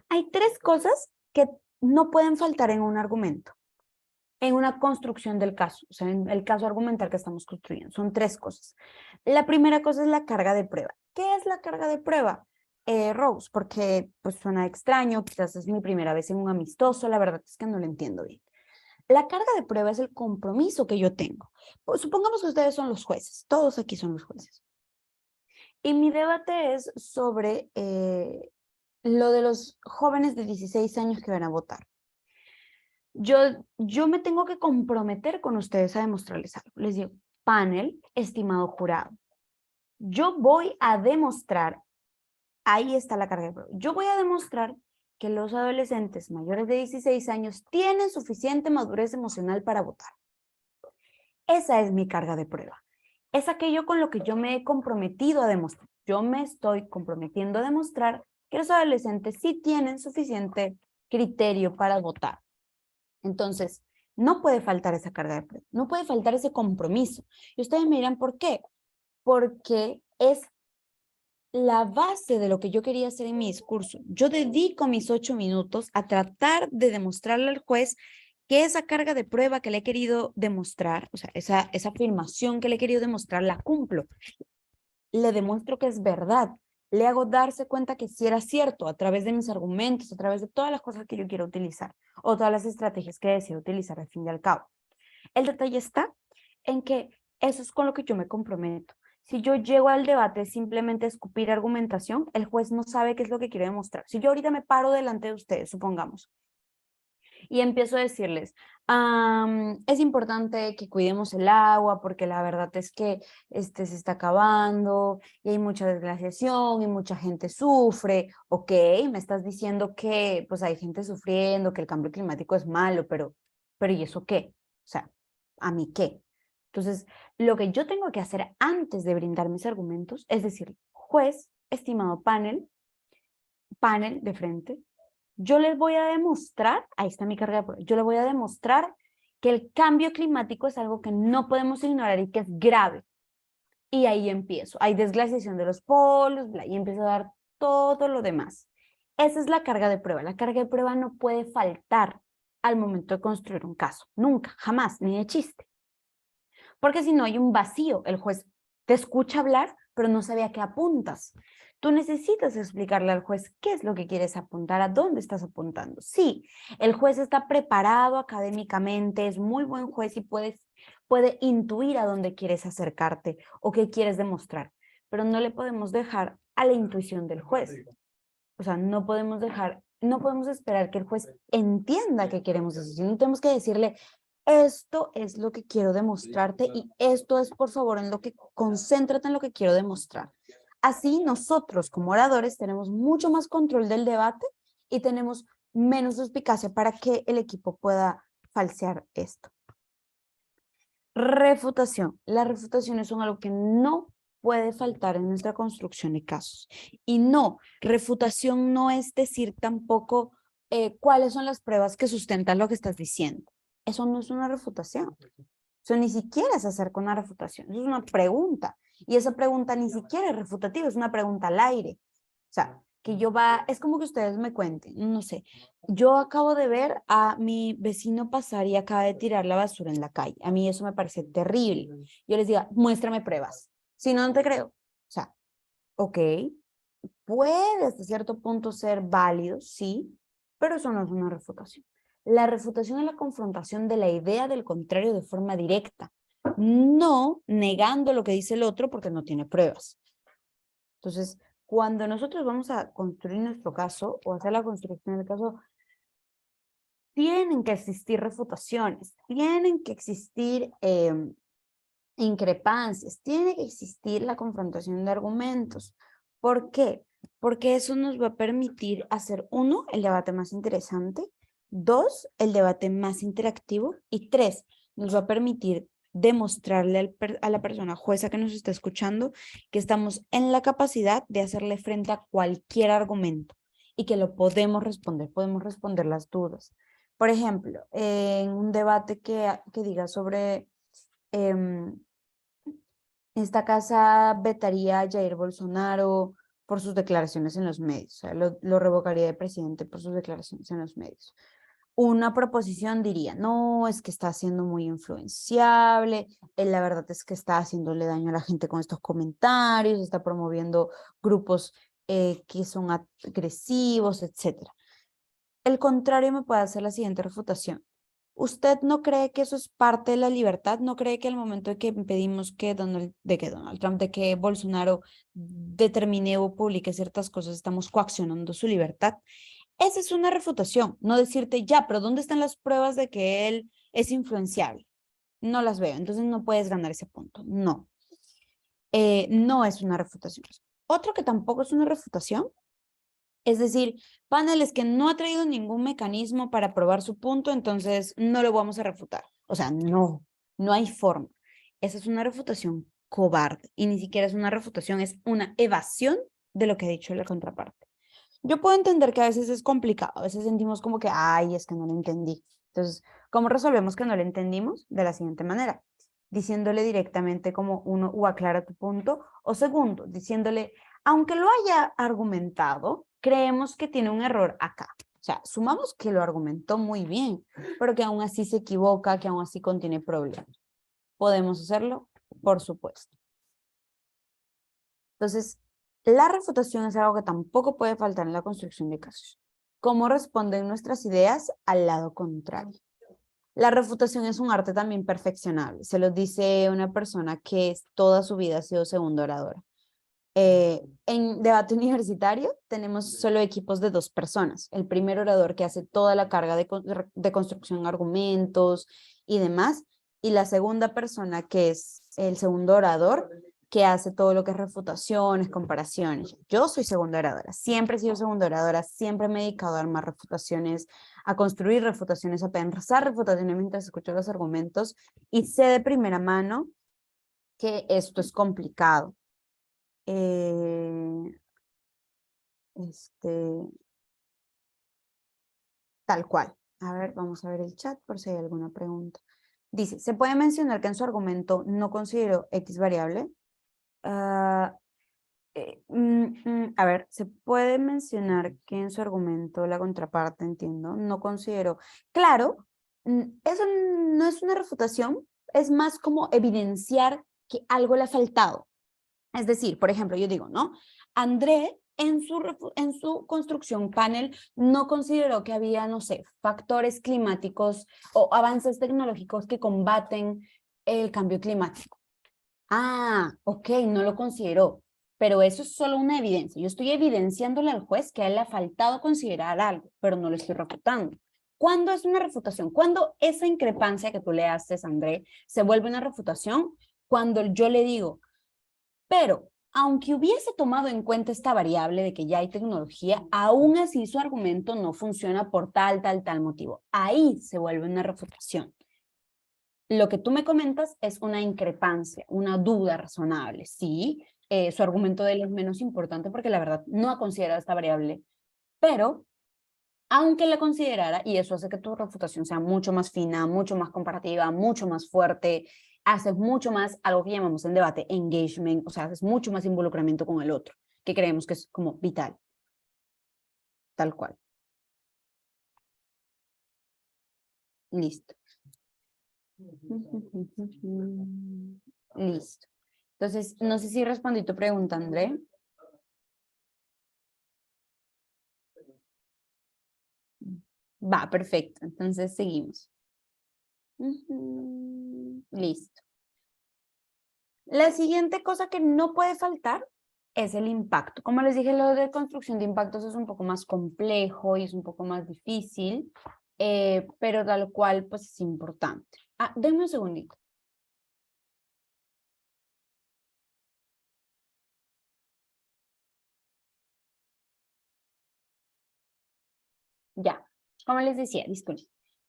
Hay tres cosas que no pueden faltar en un argumento, en una construcción del caso, o sea, en el caso argumental que estamos construyendo. Son tres cosas. La primera cosa es la carga de prueba. ¿Qué es la carga de prueba? Rose, porque pues suena extraño, quizás es mi primera vez en un amistoso, la verdad es que no lo entiendo bien. La carga de prueba es el compromiso que yo tengo. Pues, supongamos que ustedes son los jueces, todos aquí son los jueces. Y mi debate es sobre lo de los jóvenes de 16 años que van a votar. Yo me tengo que comprometer con ustedes a demostrarles algo. Les digo, panel, estimado jurado, yo voy a demostrar, ahí está la carga de prueba, yo voy a demostrar que los adolescentes mayores de 16 años tienen suficiente madurez emocional para votar. Esa es mi carga de prueba. Es aquello con lo que yo me he comprometido a demostrar. Yo me estoy comprometiendo a demostrar que los adolescentes sí tienen suficiente criterio para votar. Entonces, no puede faltar esa carga de prueba, no puede faltar ese compromiso. Y ustedes me dirán, ¿por qué? Porque es la base de lo que yo quería hacer en mi discurso. Yo dedico mis 8 minutos a tratar de demostrarle al juez que esa carga de prueba que le he querido demostrar, o sea, esa afirmación que le he querido demostrar, la cumplo. Le demuestro que es verdad. Le hago darse cuenta que sí era cierto a través de mis argumentos, a través de todas las cosas que yo quiero utilizar o todas las estrategias que decido utilizar al fin y al cabo. El detalle está en que eso es con lo que yo me comprometo. Si yo llego al debate simplemente a escupir argumentación, el juez no sabe qué es lo que quiero demostrar. Si yo ahorita me paro delante de ustedes, supongamos, y empiezo a decirles, es importante que cuidemos el agua porque la verdad es que se está acabando y hay mucha desglaciación y mucha gente sufre. Ok, me estás diciendo que pues hay gente sufriendo, que el cambio climático es malo, pero ¿y eso qué? O sea, ¿a mí qué? Entonces, lo que yo tengo que hacer antes de brindar mis argumentos es decir, juez, estimado panel de frente, yo les voy a demostrar, ahí está mi carga de prueba, yo les voy a demostrar que el cambio climático es algo que no podemos ignorar y que es grave. Y ahí empiezo, hay desglaciación de los polos, y empiezo a dar todo lo demás. Esa es la carga de prueba. La carga de prueba no puede faltar al momento de construir un caso. Nunca, jamás, ni de chiste. Porque si no hay un vacío, el juez te escucha hablar, pero no sabe a qué apuntas. Tú necesitas explicarle al juez qué es lo que quieres apuntar, a dónde estás apuntando. Sí, el juez está preparado académicamente, es muy buen juez y puede intuir a dónde quieres acercarte o qué quieres demostrar, pero no le podemos dejar a la intuición del juez. O sea, no podemos esperar que el juez entienda qué queremos decir, sino tenemos que decirle, esto es lo que quiero demostrarte y esto es, por favor, concéntrate en lo que quiero demostrar. Así nosotros como oradores tenemos mucho más control del debate y tenemos menos suspicacia para que el equipo pueda falsear esto. Refutación. Las refutaciones son algo que no puede faltar en nuestra construcción de casos. Y no, refutación no es decir tampoco cuáles son las pruebas que sustentan lo que estás diciendo. Eso no es una refutación. Eso ni siquiera se acerca a una refutación. Eso es una pregunta. Y esa pregunta ni siquiera es refutativa, es una pregunta al aire. O sea, es como que ustedes me cuenten, no sé, yo acabo de ver a mi vecino pasar y acaba de tirar la basura en la calle. A mí eso me parece terrible. Yo les digo, muéstrame pruebas. Si no, no te creo. O sea, ok, puede hasta cierto punto ser válido, sí, pero eso no es una refutación. La refutación es la confrontación de la idea del contrario de forma directa, no negando lo que dice el otro porque no tiene pruebas. Entonces, cuando nosotros vamos a construir nuestro caso o hacer la construcción del caso, tienen que existir refutaciones, tienen que existir increpancias, tiene que existir la confrontación de argumentos. ¿Por qué? Porque eso nos va a permitir hacer, uno, el debate más interesante, dos, el debate más interactivo y tres, nos va a permitir demostrarle a la persona jueza que nos está escuchando que estamos en la capacidad de hacerle frente a cualquier argumento y que lo podemos responder las dudas. Por ejemplo, en un debate que diga sobre esta casa vetaría a Jair Bolsonaro por sus declaraciones en los medios, o sea, lo revocaría de presidente por sus declaraciones en los medios. Una proposición diría, no, es que está siendo muy influenciable, la verdad es que está haciéndole daño a la gente con estos comentarios, está promoviendo grupos que son agresivos, etc. El contrario me puede hacer la siguiente refutación. ¿Usted no cree que eso es parte de la libertad? ¿No cree que al momento de que impedimos que Donald Trump, de que Bolsonaro determine o publique ciertas cosas, estamos coaccionando su libertad? Esa es una refutación, no decirte ya, pero ¿dónde están las pruebas de que él es influenciable? No las veo, entonces no puedes ganar ese punto. No, no es una refutación. Otro que tampoco es una refutación, es decir, paneles que no ha traído ningún mecanismo para probar su punto, entonces no lo vamos a refutar. O sea, no hay forma. Esa es una refutación cobarde y ni siquiera es una refutación, es una evasión de lo que ha dicho la contraparte. Yo puedo entender que a veces es complicado, a veces sentimos como que, ay, es que no lo entendí. Entonces, ¿cómo resolvemos que no lo entendimos? De la siguiente manera, diciéndole directamente como uno, o aclara tu punto, o segundo, diciéndole, aunque lo haya argumentado, creemos que tiene un error acá. O sea, sumamos que lo argumentó muy bien, pero que aún así se equivoca, que aún así contiene problemas. ¿Podemos hacerlo? Por supuesto. Entonces, la refutación es algo que tampoco puede faltar en la construcción de casos. ¿Cómo responden nuestras ideas al lado contrario? La refutación es un arte también perfeccionable. Se lo dice una persona que toda su vida ha sido segunda oradora. En debate universitario tenemos solo equipos de 2 personas. El primer orador que hace toda la carga de construcción de argumentos y demás. Y la segunda persona que es el segundo orador que hace todo lo que es refutaciones, comparaciones. Yo soy segunda oradora, siempre he sido segunda oradora, siempre me he dedicado a armar refutaciones, a construir refutaciones, a pensar refutaciones mientras escucho los argumentos y sé de primera mano que esto es complicado. Tal cual. A ver, vamos a ver el chat por si hay alguna pregunta. Dice, ¿se puede mencionar que en su argumento no considero X variable? A ver, ¿se puede mencionar que en su argumento la contraparte, entiendo, no considero? Claro, eso no es una refutación, es más como evidenciar que algo le ha faltado. Es decir, por ejemplo, yo digo, ¿no? André en su construcción panel no consideró que había, no sé, factores climáticos o avances tecnológicos que combaten el cambio climático. Ah, ok, no lo consideró, pero eso es solo una evidencia. Yo estoy evidenciándole al juez que a él le ha faltado considerar algo, pero no lo estoy refutando. ¿Cuándo es una refutación? ¿Cuándo esa increpancia que tú le haces, André, se vuelve una refutación? Cuando yo le digo, pero aunque hubiese tomado en cuenta esta variable de que ya hay tecnología, aún así su argumento no funciona por tal motivo. Ahí se vuelve una refutación. Lo que tú me comentas es una increpancia, una duda razonable. Sí, su argumento de él es menos importante porque la verdad no ha considerado esta variable, pero aunque la considerara, y eso hace que tu refutación sea mucho más fina, mucho más comparativa, mucho más fuerte, haces mucho más algo que llamamos en debate engagement, o sea, haces mucho más involucramiento con el otro, que creemos que es como vital, tal cual. Listo. Listo. Entonces, no sé si respondí tu pregunta, André. Va, perfecto. Entonces, seguimos. Listo. La siguiente cosa que no puede faltar es el impacto. Como les dije, lo de construcción de impactos es un poco más complejo y es un poco más difícil, pero tal cual, pues es importante. Ah, denme un segundito. Ya, como les decía, disculpen.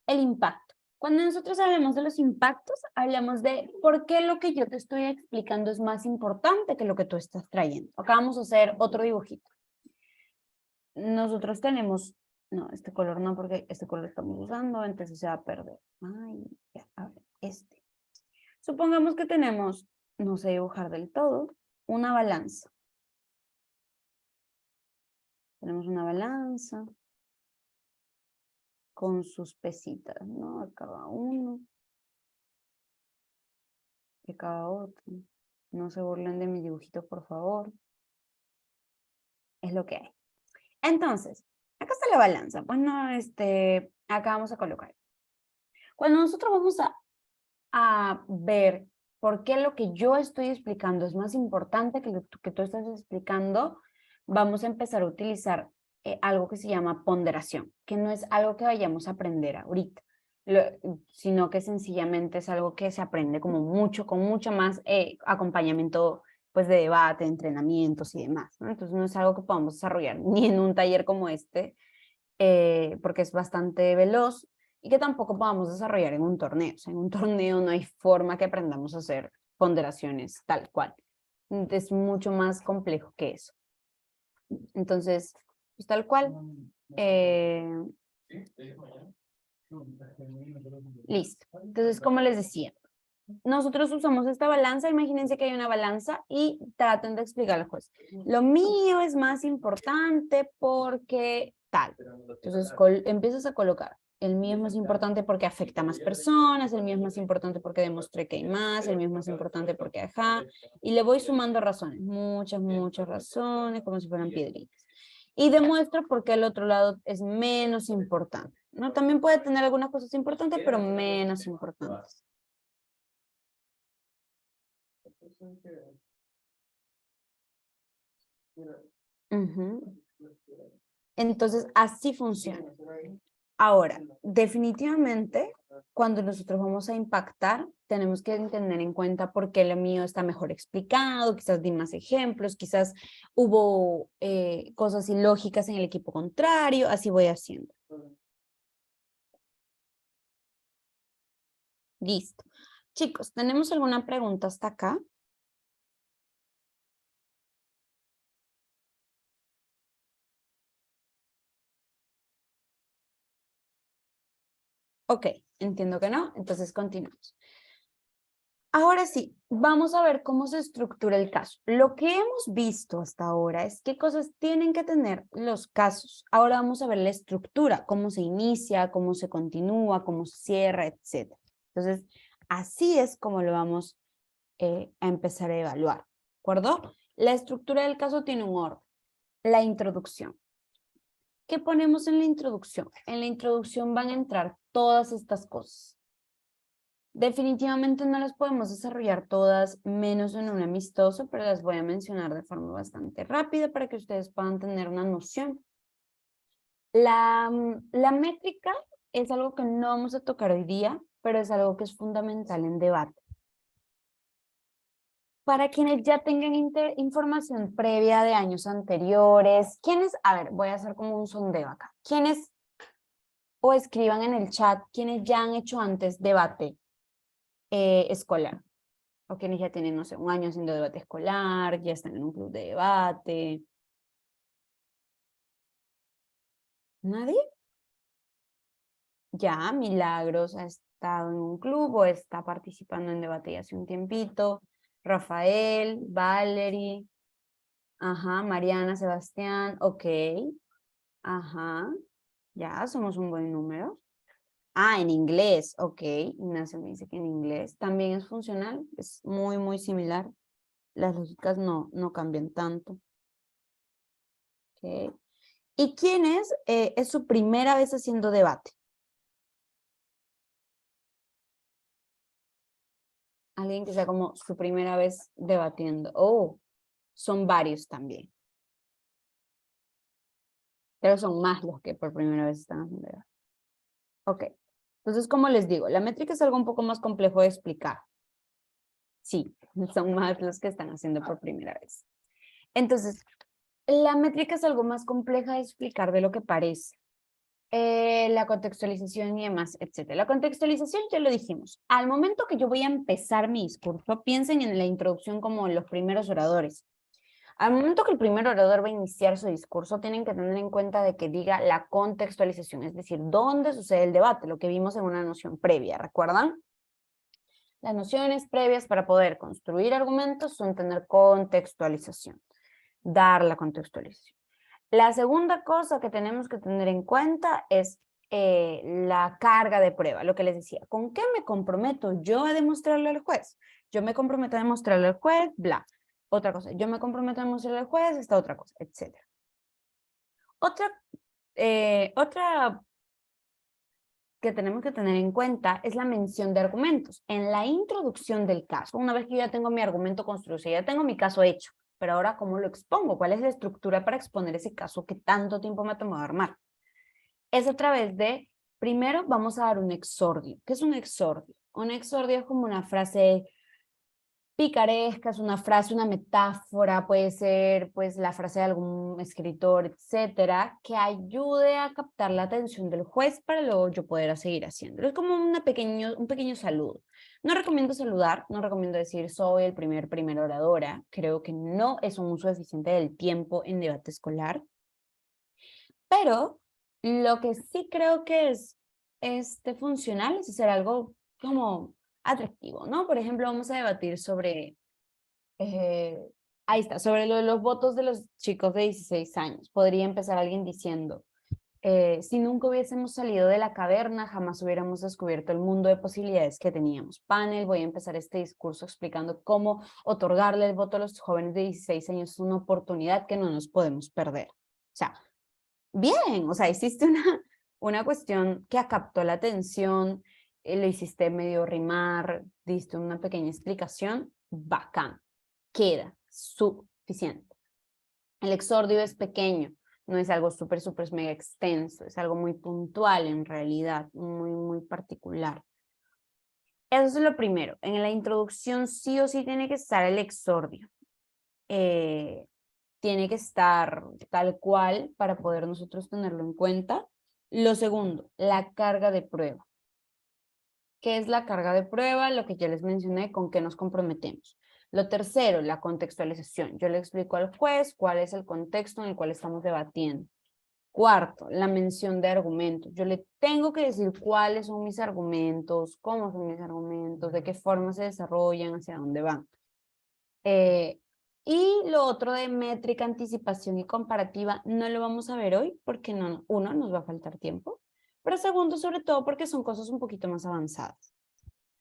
El impacto. Cuando nosotros hablamos de los impactos, hablamos de por qué lo que yo te estoy explicando es más importante que lo que tú estás trayendo. Acá vamos a hacer otro dibujito. Nosotros tenemos, no, este color no, porque este color estamos usando, entonces se va a perder. Ay, ya, a ver, este. Supongamos que tenemos, no sé dibujar del todo, una balanza. Tenemos una balanza con sus pesitas, ¿no? A cada uno, de cada otro. No se burlen de mi dibujito, por favor. Es lo que hay. Entonces, acá está la balanza. Bueno, acá vamos a colocar. Cuando nosotros vamos a ver por qué lo que yo estoy explicando es más importante que lo que tú estás explicando, vamos a empezar a utilizar algo que se llama ponderación, que no es algo que vayamos a aprender ahorita, sino que sencillamente es algo que se aprende como mucho, con mucho más acompañamiento pues de debate, entrenamientos y demás, ¿no? Entonces no es algo que podamos desarrollar ni en un taller como este, porque es bastante veloz, y que tampoco podamos desarrollar en un torneo. O sea, en un torneo no hay forma que aprendamos a hacer ponderaciones tal cual. Es mucho más complejo que eso. Entonces, pues tal cual. Listo. Entonces, como les decía, nosotros usamos esta balanza, imagínense que hay una balanza y traten de explicar al juez. Lo mío es más importante porque tal. Entonces empiezas a colocar. El mío es más importante porque afecta a más personas, el mío es más importante porque demostré que hay más, el mío es más importante porque ajá. Y le voy sumando razones, muchas, muchas razones, como si fueran piedritas. Y demuestro por qué el otro lado es menos importante, ¿no? También puede tener algunas cosas importantes, pero menos importantes. Ujú. Entonces, así funciona. Ahora, definitivamente, cuando nosotros vamos a impactar, tenemos que tener en cuenta por qué lo mío está mejor explicado, quizás di más ejemplos, quizás hubo cosas ilógicas en el equipo contrario, así voy haciendo. Listo. Chicos, ¿tenemos alguna pregunta hasta acá? Ok, entiendo que no, entonces continuamos. Ahora sí, vamos a ver cómo se estructura el caso. Lo que hemos visto hasta ahora es qué cosas tienen que tener los casos. Ahora vamos a ver la estructura, cómo se inicia, cómo se continúa, cómo se cierra, etc. Entonces, así es como lo vamos a empezar a evaluar, ¿de acuerdo? La estructura del caso tiene un orden. La introducción. ¿Qué ponemos en la introducción? En la introducción van a entrar todas estas cosas. Definitivamente no las podemos desarrollar todas, menos en un amistoso, pero las voy a mencionar de forma bastante rápida para que ustedes puedan tener una noción. La métrica es algo que no vamos a tocar hoy día, pero es algo que es fundamental en debate. Para quienes ya tengan información previa de años anteriores, a ver, voy a hacer como un sondeo acá. ¿Quiénes, o escriban en el chat, quienes ya han hecho antes debate escolar? O quienes ya tienen, no sé, un año haciendo debate escolar, ya están en un club de debate. ¿Nadie? Ya, Milagros ha estado en un club o está participando en debate ya hace un tiempito. Rafael, Valerie, ajá, Mariana, Sebastián, ok, ajá, ya, somos un buen número. Ah, en inglés, ok, Ignacio me dice que en inglés también es funcional, es muy, muy similar. Las lógicas no cambian tanto. Ok. ¿Y quién es su primera vez haciendo debate? Alguien que sea como su primera vez debatiendo. Oh, son varios también. Pero son más los que por primera vez están haciendo debate. Ok. Entonces, como les digo, la métrica es algo un poco más complejo de explicar. Sí, son más los que están haciendo por primera vez. Entonces, la métrica es algo más compleja de explicar de lo que parece. La contextualización y demás, etcétera. La contextualización ya lo dijimos. Al momento que yo voy a empezar mi discurso, piensen en la introducción como los primeros oradores. Al momento que el primer orador va a iniciar su discurso, tienen que tener en cuenta de que diga la contextualización, es decir, dónde sucede el debate, lo que vimos en una noción previa, ¿recuerdan? Las nociones previas para poder construir argumentos son tener contextualización, dar la contextualización. La segunda cosa que tenemos que tener en cuenta es la carga de prueba, lo que les decía. ¿Con qué me comprometo yo a demostrarle al juez? Yo me comprometo a demostrarle al juez, bla. Otra cosa, yo me comprometo a demostrarle al juez, esta otra cosa, etc. Otra que tenemos que tener en cuenta es la mención de argumentos. En la introducción del caso, una vez que yo ya tengo mi argumento construido, o sea, ya tengo mi caso hecho, pero ahora, ¿cómo lo expongo? ¿Cuál es la estructura para exponer ese caso que tanto tiempo me ha tomado armar? Es a través de, primero vamos a dar un exordio. ¿Qué es un exordio? Un exordio es como una frase picaresca, es una frase, una metáfora, puede ser pues la frase de algún escritor, etcétera, que ayude a captar la atención del juez para luego yo poder seguir haciéndolo. Es como un pequeño saludo. No recomiendo saludar, no recomiendo decir soy el primera oradora. Creo que no es un uso eficiente del tiempo en debate escolar. Pero lo que sí creo que es funcional es hacer algo como atractivo, ¿no? Por ejemplo, vamos a debatir sobre, ahí está, sobre lo de los votos de los chicos de 16 años. Podría empezar alguien diciendo, si nunca hubiésemos salido de la caverna, jamás hubiéramos descubierto el mundo de posibilidades que teníamos. Panel, voy a empezar este discurso explicando cómo otorgarle el voto a los jóvenes de 16 años es una oportunidad que no nos podemos perder. O sea, bien, o sea, hiciste una cuestión que captó la atención, lo hiciste medio rimar, diste una pequeña explicación, bacán, queda suficiente. El exordio es pequeño, no es algo súper mega extenso, es algo muy puntual en realidad, muy particular. Eso es lo primero. En la introducción sí o sí tiene que estar el exordio. Tiene que estar tal cual para poder nosotros tenerlo en cuenta. Lo segundo, la carga de prueba. ¿Qué es la carga de prueba? Lo que ya les mencioné, con qué nos comprometemos. Lo tercero, la contextualización. Yo le explico al juez cuál es el contexto en el cual estamos debatiendo. Cuarto, la mención de argumentos. Yo le tengo que decir cuáles son mis argumentos, cómo son mis argumentos, de qué forma se desarrollan, hacia dónde van. Y lo otro de métrica, anticipación y comparativa no lo vamos a ver hoy porque no, uno, nos va a faltar tiempo, pero segundo, sobre todo porque son cosas un poquito más avanzadas.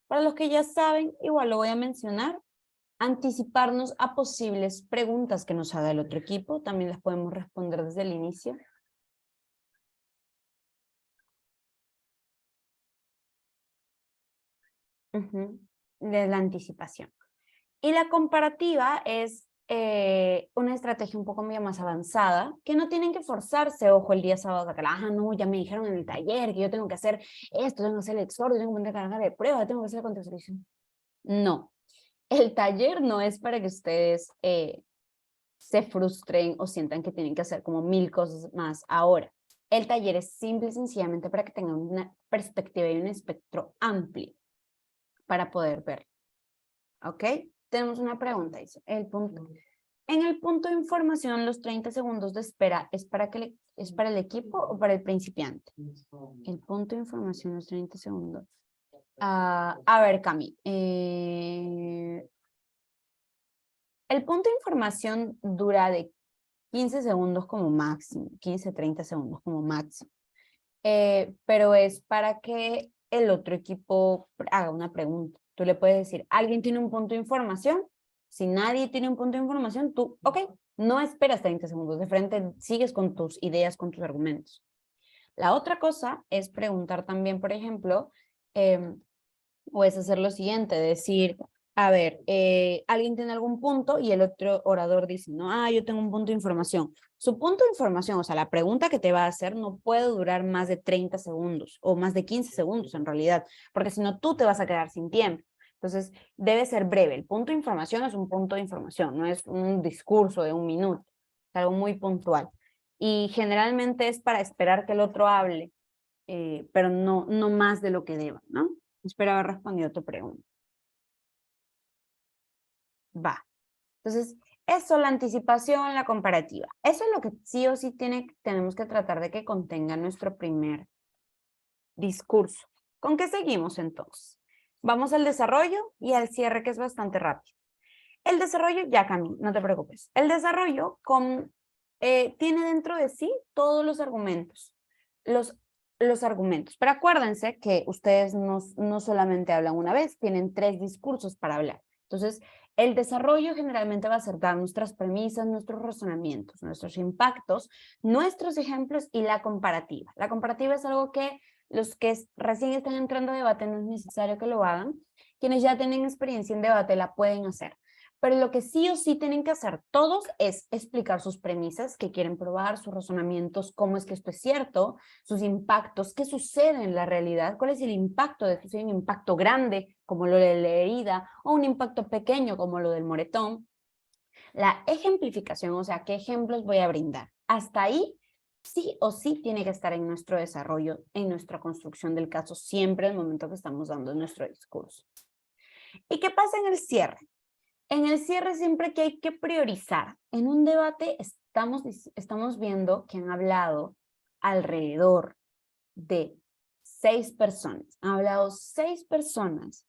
Para los que ya saben, igual lo voy a mencionar, anticiparnos a posibles preguntas que nos haga el otro equipo, también las podemos responder desde el inicio. De la anticipación. Y la comparativa es una estrategia un poco más avanzada, que no tienen que forzarse, ojo, el día sábado, a que, no, ya me dijeron en el taller que yo tengo que hacer esto, tengo que hacer el exordio, tengo que poner carga de prueba, tengo que hacer la contextualización. No, el taller no es para que ustedes se frustren o sientan que tienen que hacer como 1000 cosas más ahora. El taller es simple y sencillamente para que tengan una perspectiva y un espectro amplio para poder ver. ¿Ok? Tenemos una pregunta, dice. En el punto de información, los 30 segundos de espera, ¿es para el equipo o para el principiante? El punto de información, los 30 segundos. A ver, Cami. El punto de información dura de 15 segundos como máximo, 15-30 segundos como máximo. Pero es para que el otro equipo haga una pregunta. Tú le puedes decir, ¿alguien tiene un punto de información? Si nadie tiene un punto de información, tú, ok, no esperas 30 segundos de frente, sigues con tus ideas, con tus argumentos. La otra cosa es preguntar también, por ejemplo, o es hacer lo siguiente, decir, a ver, ¿alguien tiene algún punto? Y el otro orador dice, no, yo tengo un punto de información. Su punto de información, o sea, la pregunta que te va a hacer no puede durar más de 30 segundos o más de 15 segundos en realidad, porque si no tú te vas a quedar sin tiempo. Entonces, debe ser breve. El punto de información es un punto de información, no es un discurso de 1 minuto, es algo muy puntual. Y generalmente es para esperar que el otro hable, pero no más de lo que deba, ¿no? Espero haber respondido a tu pregunta. Va. Entonces, eso, la anticipación, la comparativa. Eso es lo que sí o sí tenemos que tratar de que contenga nuestro primer discurso. ¿Con qué seguimos entonces? Vamos al desarrollo y al cierre, que es bastante rápido. El desarrollo, ya Cami, no te preocupes. El desarrollo tiene dentro de sí todos los argumentos. Los argumentos. Pero acuérdense que ustedes no solamente hablan una vez, tienen 3 discursos para hablar. Entonces, el desarrollo generalmente va a ser dar nuestras premisas, nuestros razonamientos, nuestros impactos, nuestros ejemplos y la comparativa. La comparativa es algo que los que recién están entrando a debate no es necesario que lo hagan. Quienes ya tienen experiencia en debate la pueden hacer. Pero lo que sí o sí tienen que hacer todos es explicar sus premisas, que quieren probar, sus razonamientos, cómo es que esto es cierto, sus impactos, qué sucede en la realidad, cuál es el impacto de esto, si hay un impacto grande, como lo de la herida, o un impacto pequeño, como lo del moretón. La ejemplificación, o sea, qué ejemplos voy a brindar. Hasta ahí, sí o sí tiene que estar en nuestro desarrollo, en nuestra construcción del caso, siempre al momento que estamos dando nuestro discurso. ¿Y qué pasa en el cierre? En el cierre siempre que hay que priorizar. En un debate estamos viendo que han hablado alrededor de 6 personas. Han hablado 6 personas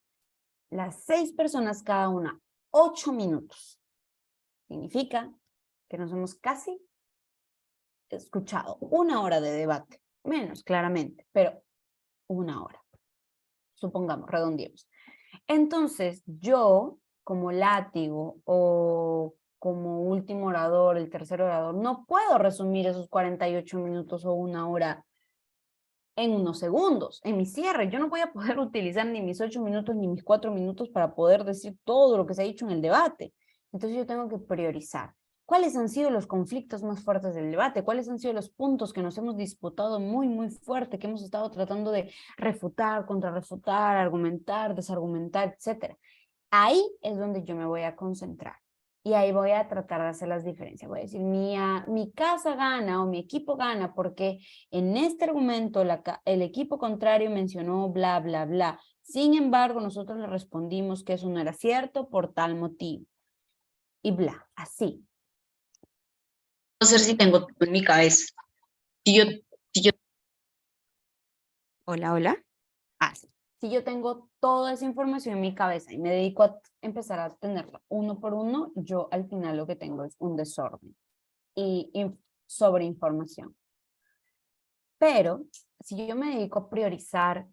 las 6 personas, cada una 8 minutos. Significa que nos hemos casi escuchado 1 hora de debate. Menos, claramente, pero 1 hora. Supongamos, redondeemos. Entonces, yo, como látigo o como último orador, el tercer orador, no puedo resumir esos 48 minutos o 1 hora en unos segundos, en mi cierre. Yo no voy a poder utilizar ni mis 8 minutos ni mis 4 minutos para poder decir todo lo que se ha dicho en el debate. Entonces yo tengo que priorizar. ¿Cuáles han sido los conflictos más fuertes del debate? ¿Cuáles han sido los puntos que nos hemos disputado muy, muy fuerte, que hemos estado tratando de refutar, contrarrefutar, argumentar, desargumentar, etcétera? Ahí es donde yo me voy a concentrar. Y ahí voy a tratar de hacer las diferencias. Voy a decir, mi casa gana o mi equipo gana porque en este argumento el equipo contrario mencionó bla, bla, bla. Sin embargo, nosotros le respondimos que eso no era cierto por tal motivo. Y bla, así. No sé si tengo todo en mi cabeza. Si yo Hola, hola. Así. Si yo tengo toda esa información en mi cabeza y me dedico a empezar a tenerla uno por uno, yo al final lo que tengo es un desorden y sobreinformación. Pero si yo me dedico a priorizar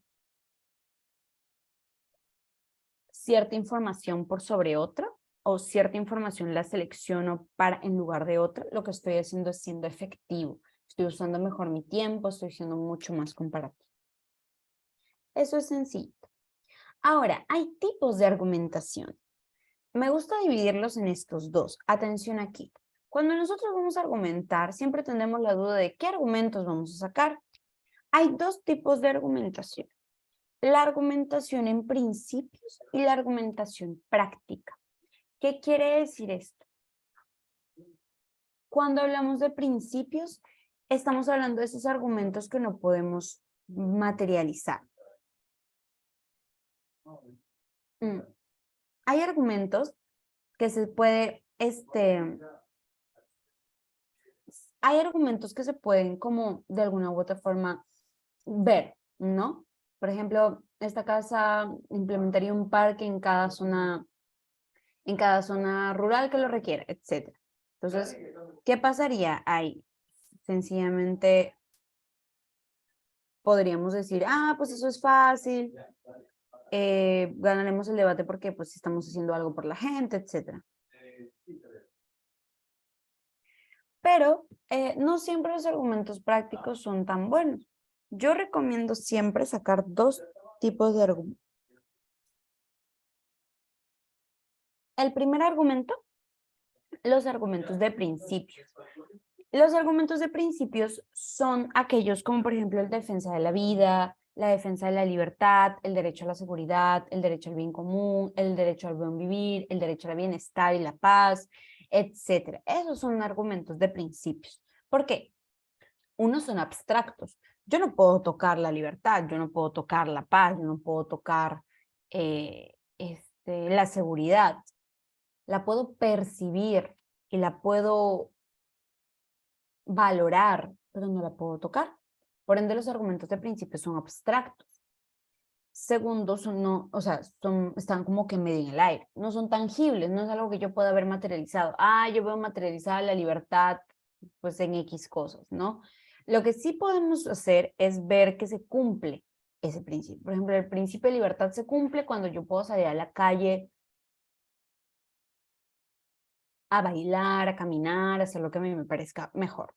cierta información por sobre otra, o cierta información la selecciono en lugar de otra, lo que estoy haciendo es siendo efectivo. Estoy usando mejor mi tiempo, estoy siendo mucho más comparativo. Eso es sencillo. Ahora, hay tipos de argumentación. Me gusta dividirlos en estos dos. Atención aquí. Cuando nosotros vamos a argumentar, siempre tenemos la duda de qué argumentos vamos a sacar. Hay 2 tipos de argumentación. La argumentación en principios y la argumentación práctica. ¿Qué quiere decir esto? Cuando hablamos de principios, estamos hablando de esos argumentos que no podemos materializar. Hay argumentos que se puede, hay argumentos que se pueden como de alguna u otra forma ver, ¿no? Por ejemplo, esta casa implementaría un parque en cada zona rural que lo requiera, etc. Entonces, ¿qué pasaría ahí? Sencillamente podríamos decir, pues eso es fácil, ganaremos el debate porque pues estamos haciendo algo por la gente, etc. Pero no siempre los argumentos prácticos son tan buenos. Yo recomiendo siempre sacar 2 tipos de argumentos. El primer argumento, los argumentos de principios. Los argumentos de principios son aquellos como por ejemplo el defensa de la vida, la defensa de la libertad, el derecho a la seguridad, el derecho al bien común, el derecho al buen vivir, el derecho al bienestar y la paz, etc. Esos son argumentos de principios. ¿Por qué? Unos son abstractos. Yo no puedo tocar la libertad, yo no puedo tocar la paz, yo no puedo tocar la seguridad. La puedo percibir y la puedo valorar, pero no la puedo tocar. Por ende, los argumentos de principio son abstractos. Segundo, están como que medio en el aire. No son tangibles, no es algo que yo pueda ver materializado. Yo veo materializada la libertad pues en X cosas, ¿no? Lo que sí podemos hacer es ver que se cumple ese principio. Por ejemplo, el principio de libertad se cumple cuando yo puedo salir a la calle a bailar, a caminar, a hacer lo que a mí me parezca mejor.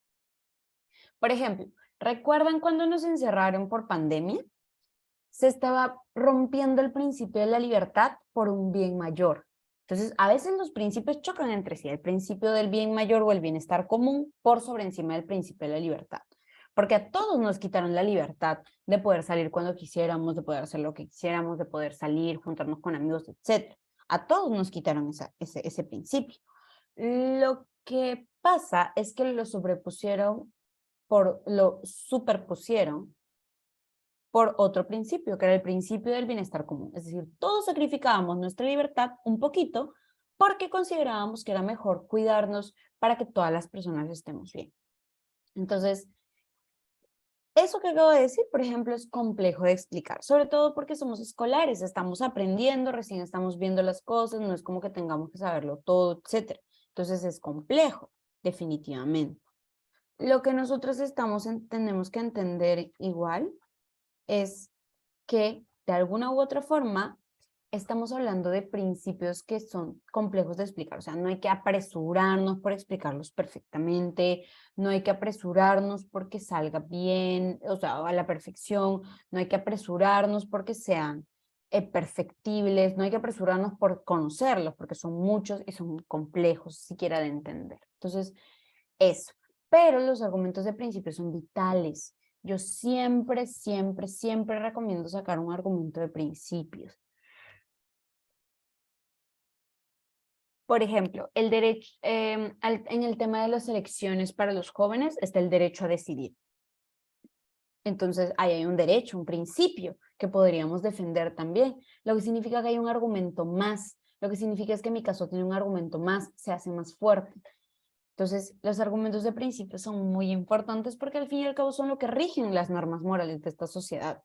Por ejemplo, ¿recuerdan cuando nos encerraron por pandemia? Se estaba rompiendo el principio de la libertad por un bien mayor. Entonces, a veces los principios chocan entre sí, el principio del bien mayor o el bienestar común por sobre encima del principio de la libertad. Porque a todos nos quitaron la libertad de poder salir cuando quisiéramos, de poder hacer lo que quisiéramos, de poder salir, juntarnos con amigos, etc. A todos nos quitaron ese principio. Lo que pasa es que lo superpusieron por otro principio, que era el principio del bienestar común. Es decir, todos sacrificábamos nuestra libertad un poquito porque considerábamos que era mejor cuidarnos para que todas las personas estemos bien. Entonces, Eso que acabo de decir, por ejemplo, es complejo de explicar, sobre todo porque somos escolares, estamos aprendiendo, recién estamos viendo las cosas, no es como que tengamos que saberlo todo, etcétera. Entonces es complejo, definitivamente. Lo que nosotros tenemos que entender igual es que de alguna u otra forma estamos hablando de principios que son complejos de explicar, o sea, no hay que apresurarnos por explicarlos perfectamente, no hay que apresurarnos porque salga bien, o sea, a la perfección, no hay que apresurarnos porque sean perfectibles, no hay que apresurarnos por conocerlos, porque son muchos y son complejos siquiera de entender. Entonces, eso. Pero los argumentos de principio son vitales. Yo siempre, siempre, siempre recomiendo sacar un argumento de principios. Por ejemplo, el derecho, en el tema de las elecciones para los jóvenes está el derecho a decidir. Entonces, ahí hay un derecho, un principio que podríamos defender también, lo que significa que hay un argumento más, lo que significa es que mi caso tiene un argumento más, se hace más fuerte. Entonces, los argumentos de principio son muy importantes porque al fin y al cabo son lo que rigen las normas morales de esta sociedad.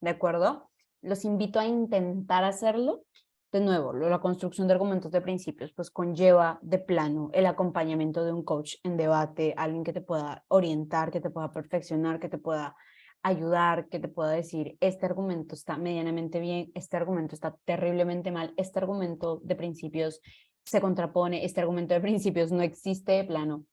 ¿De acuerdo? Los invito a intentar hacerlo. De nuevo, la construcción de argumentos de principios pues conlleva de plano el acompañamiento de un coach en debate, alguien que te pueda orientar, que te pueda perfeccionar, que te pueda ayudar, que te pueda decir, este argumento está medianamente bien, este argumento está terriblemente mal, este argumento de principios se contrapone, este argumento de principios no existe de plano.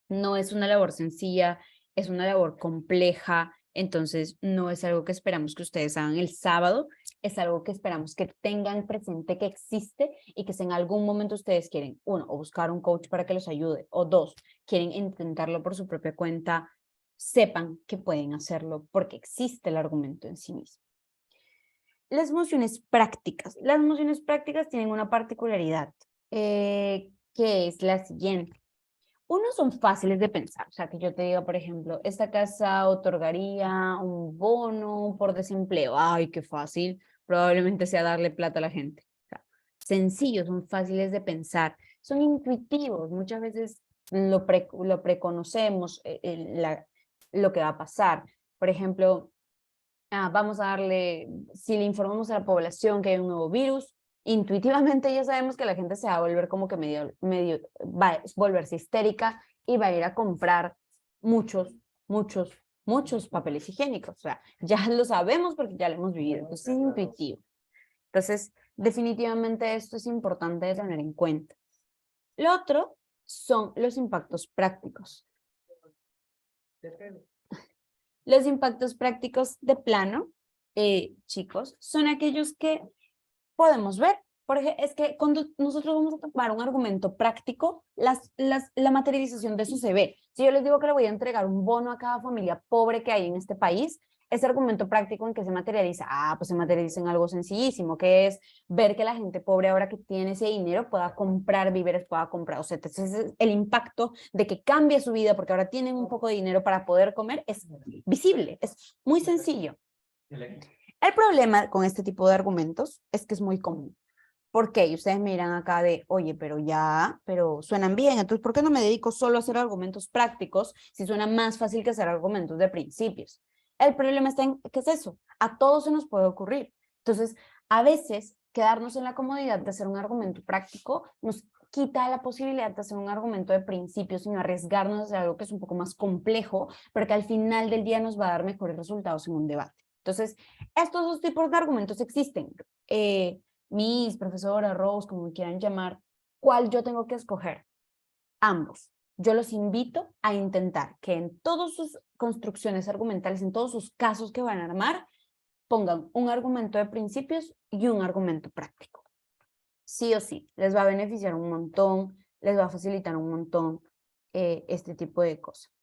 No es una labor sencilla, es una labor compleja, entonces no es algo que esperamos que ustedes hagan el sábado, es algo que esperamos que tengan presente que existe y que si en algún momento ustedes quieren, uno, o buscar un coach para que los ayude, o dos, quieren intentarlo por su propia cuenta, sepan que pueden hacerlo porque existe el argumento en sí mismo. Las mociones prácticas. Las mociones prácticas tienen una particularidad, que es la siguiente. Unos son fáciles de pensar, o sea, que yo te diga, por ejemplo, esta casa otorgaría un bono por desempleo. Ay, qué fácil, probablemente sea darle plata a la gente. O sea, sencillos, son fáciles de pensar, son intuitivos, muchas veces lo preconocemos, lo que va a pasar. Por ejemplo, vamos a darle, si le informamos a la población que hay un nuevo virus, intuitivamente ya sabemos que la gente se va a volver como que va a volverse histérica y va a ir a comprar muchos, muchos, muchos papeles higiénicos. O sea, ya lo sabemos porque ya lo hemos vivido. Entonces es intuitivo. Entonces, definitivamente esto es importante de tener en cuenta. Lo otro son los impactos prácticos. Los impactos prácticos de plano, chicos, son aquellos que podemos ver. Porque es que cuando nosotros vamos a tomar un argumento práctico, la materialización de eso se ve. Si yo les digo que le voy a entregar un bono a cada familia pobre que hay en este país, ese argumento práctico en que se materializa, pues se materializa en algo sencillísimo, que es ver que la gente pobre ahora que tiene ese dinero pueda comprar víveres, pueda comprar, o sea, entonces el impacto de que cambie su vida porque ahora tienen un poco de dinero para poder comer es visible, es muy sencillo. El problema con este tipo de argumentos es que es muy común. ¿Por qué? Y ustedes me dirán acá de, oye, pero suenan bien, entonces ¿por qué no me dedico solo a hacer argumentos prácticos si suena más fácil que hacer argumentos de principios? El problema está en, ¿qué es eso? A todos se nos puede ocurrir. Entonces, a veces quedarnos en la comodidad de hacer un argumento práctico nos quita la posibilidad de hacer un argumento de principios, sino arriesgarnos a hacer algo que es un poco más complejo, pero que al final del día nos va a dar mejores resultados en un debate. Entonces, estos dos tipos de argumentos existen. Miss, profesora, Rose, como me quieran llamar, ¿cuál yo tengo que escoger? Ambos. Yo los invito a intentar que en todas sus construcciones argumentales, en todos sus casos que van a armar, pongan un argumento de principios y un argumento práctico. Sí o sí, les va a beneficiar un montón, les va a facilitar un montón este tipo de cosas.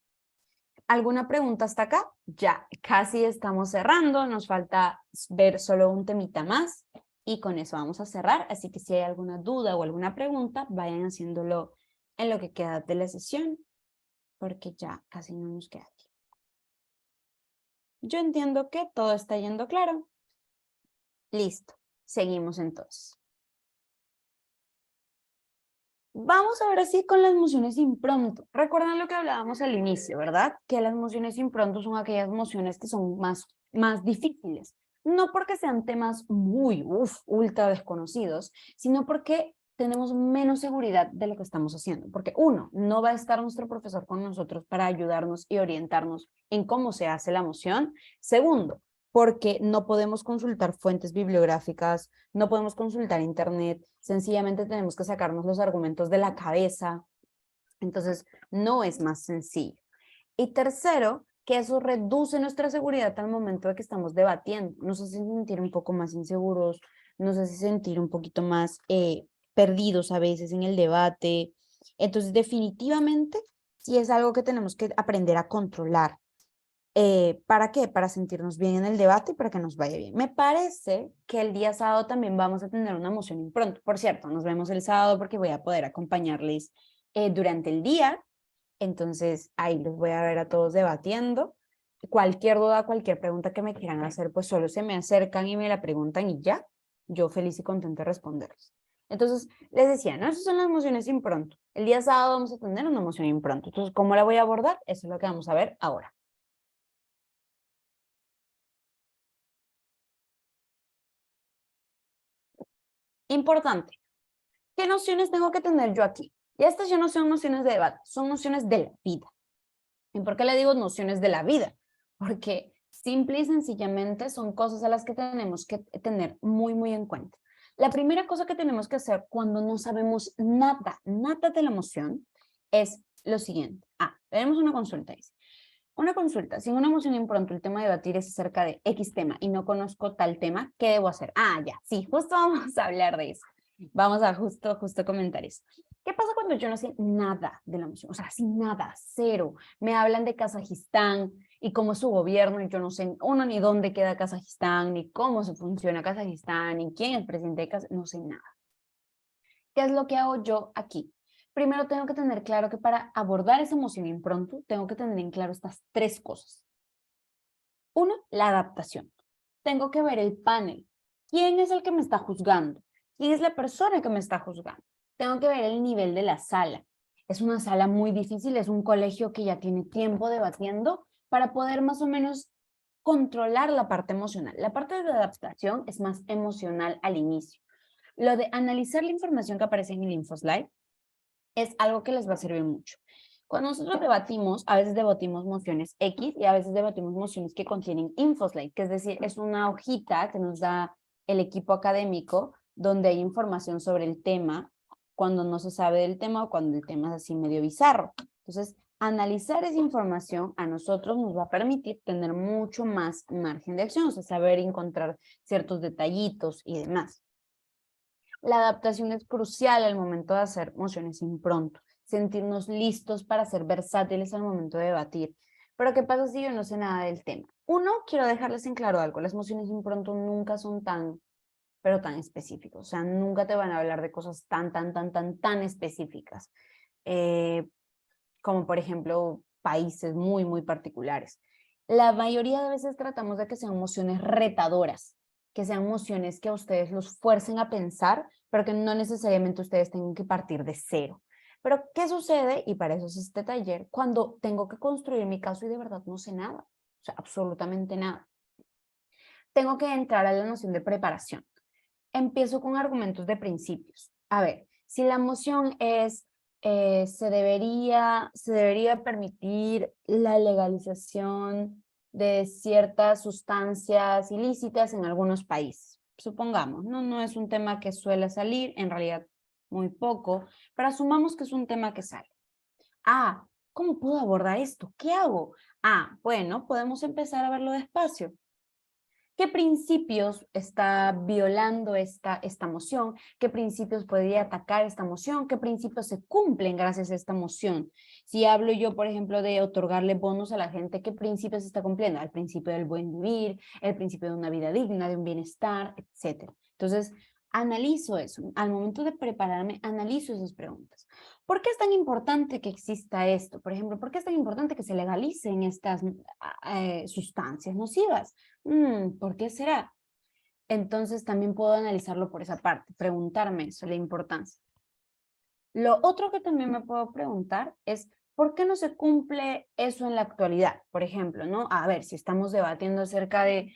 ¿Alguna pregunta hasta acá? Ya, casi estamos cerrando, nos falta ver solo un temita más y con eso vamos a cerrar, así que si hay alguna duda o alguna pregunta, vayan haciéndolo en lo que queda de la sesión, porque ya casi no nos queda tiempo. Yo entiendo que todo está yendo claro. Listo, seguimos entonces. Vamos a ver así con las mociones impronto. Recuerdan lo que hablábamos al inicio, ¿verdad? Que las mociones impronto son aquellas mociones que son más difíciles. No porque sean temas muy, ultra desconocidos, sino porque tenemos menos seguridad de lo que estamos haciendo. Porque uno, no va a estar nuestro profesor con nosotros para ayudarnos y orientarnos en cómo se hace la moción. Segundo, porque no podemos consultar fuentes bibliográficas, no podemos consultar internet, sencillamente tenemos que sacarnos los argumentos de la cabeza. Entonces, no es más sencillo. Y tercero, que eso reduce nuestra seguridad al momento de que estamos debatiendo. Nos hace sentir un poco más inseguros, nos hace sentir un poquito más perdidos a veces en el debate. Entonces, definitivamente, sí es algo que tenemos que aprender a controlar. ¿Para qué? Para sentirnos bien en el debate y para que nos vaya bien. Me parece que el día sábado también vamos a tener una moción impronto. Por cierto, nos vemos el sábado porque voy a poder acompañarles durante el día. Entonces, ahí los voy a ver a todos debatiendo. Cualquier duda, cualquier pregunta que me quieran hacer, pues solo se me acercan y me la preguntan y ya. Yo feliz y contenta de responderles. Entonces, les decía, ¿no? Esas son las mociones impronto. El día sábado vamos a tener una moción impronto. Entonces, ¿cómo la voy a abordar? Eso es lo que vamos a ver ahora. Importante. ¿Qué nociones tengo que tener yo aquí? Y estas ya no son nociones de debate, son nociones de la vida. ¿Y por qué le digo nociones de la vida? Porque simple y sencillamente son cosas a las que tenemos que tener muy en cuenta. La primera cosa que tenemos que hacer cuando no sabemos nada de la emoción es lo siguiente. Tenemos una consulta, dice. Una consulta, si en una moción impronto el tema de debatir es acerca de X tema y no conozco tal tema, ¿qué debo hacer? Ya, sí, justo vamos a hablar de eso. Vamos a justo comentar eso. ¿Qué pasa cuando yo no sé nada de la moción? O sea, sin nada, cero. Me hablan de Kazajistán y cómo es su gobierno y yo no sé, uno, ni dónde queda Kazajistán, ni cómo se funciona Kazajistán, ni quién es el presidente de Kazajistán, no sé nada. ¿Qué es lo que hago yo aquí? Primero tengo que tener claro que para abordar esa emoción impronto, tengo que tener en claro estas tres cosas. Uno, la adaptación. Tengo que ver el panel. ¿Quién es el que me está juzgando? ¿Quién es la persona que me está juzgando? Tengo que ver el nivel de la sala. Es una sala muy difícil, es un colegio que ya tiene tiempo debatiendo para poder más o menos controlar la parte emocional. La parte de adaptación es más emocional al inicio. Lo de analizar la información que aparece en el InfoSlide es algo que les va a servir mucho. Cuando nosotros debatimos, a veces debatimos mociones X y a veces debatimos mociones que contienen InfoSlide, que es decir, es una hojita que nos da el equipo académico donde hay información sobre el tema cuando no se sabe del tema o cuando el tema es así medio bizarro. Entonces, analizar esa información a nosotros nos va a permitir tener mucho más margen de acción, o sea, saber encontrar ciertos detallitos y demás. La adaptación es crucial al momento de hacer mociones impronto, sentirnos listos para ser versátiles al momento de debatir. Pero ¿qué pasa si yo no sé nada del tema? Uno, quiero dejarles en claro algo, las mociones impronto nunca son pero tan específicos, o sea, nunca te van a hablar de cosas tan específicas, como por ejemplo países muy particulares. La mayoría de veces tratamos de que sean mociones retadoras, que sean mociones que a ustedes los fuercen a pensar, pero que no necesariamente ustedes tengan que partir de cero. Pero, ¿qué sucede? Y para eso es este taller, cuando tengo que construir mi caso y de verdad no sé nada, o sea, absolutamente nada. Tengo que entrar a la noción de preparación. Empiezo con argumentos de principios. A ver, si la moción es, se debería permitir la legalización de ciertas sustancias ilícitas en algunos países. Supongamos, no es un tema que suele salir, en realidad muy poco, pero asumamos que es un tema que sale. ¿Cómo puedo abordar esto? ¿Qué hago? Bueno, podemos empezar a verlo despacio. ¿Qué principios está violando esta moción? ¿Qué principios podría atacar esta moción? ¿Qué principios se cumplen gracias a esta moción? Si hablo yo, por ejemplo, de otorgarle bonos a la gente, ¿qué principios se está cumpliendo? El principio del buen vivir, el principio de una vida digna, de un bienestar, etc. Entonces, analizo eso. Al momento de prepararme, analizo esas preguntas. ¿Por qué es tan importante que exista esto? Por ejemplo, ¿por qué es tan importante que se legalicen estas sustancias nocivas? ¿Por qué será? Entonces también puedo analizarlo por esa parte, preguntarme sobre la importancia. Lo otro que también me puedo preguntar es, ¿por qué no se cumple eso en la actualidad? Por ejemplo, ¿no? A ver, si estamos debatiendo acerca de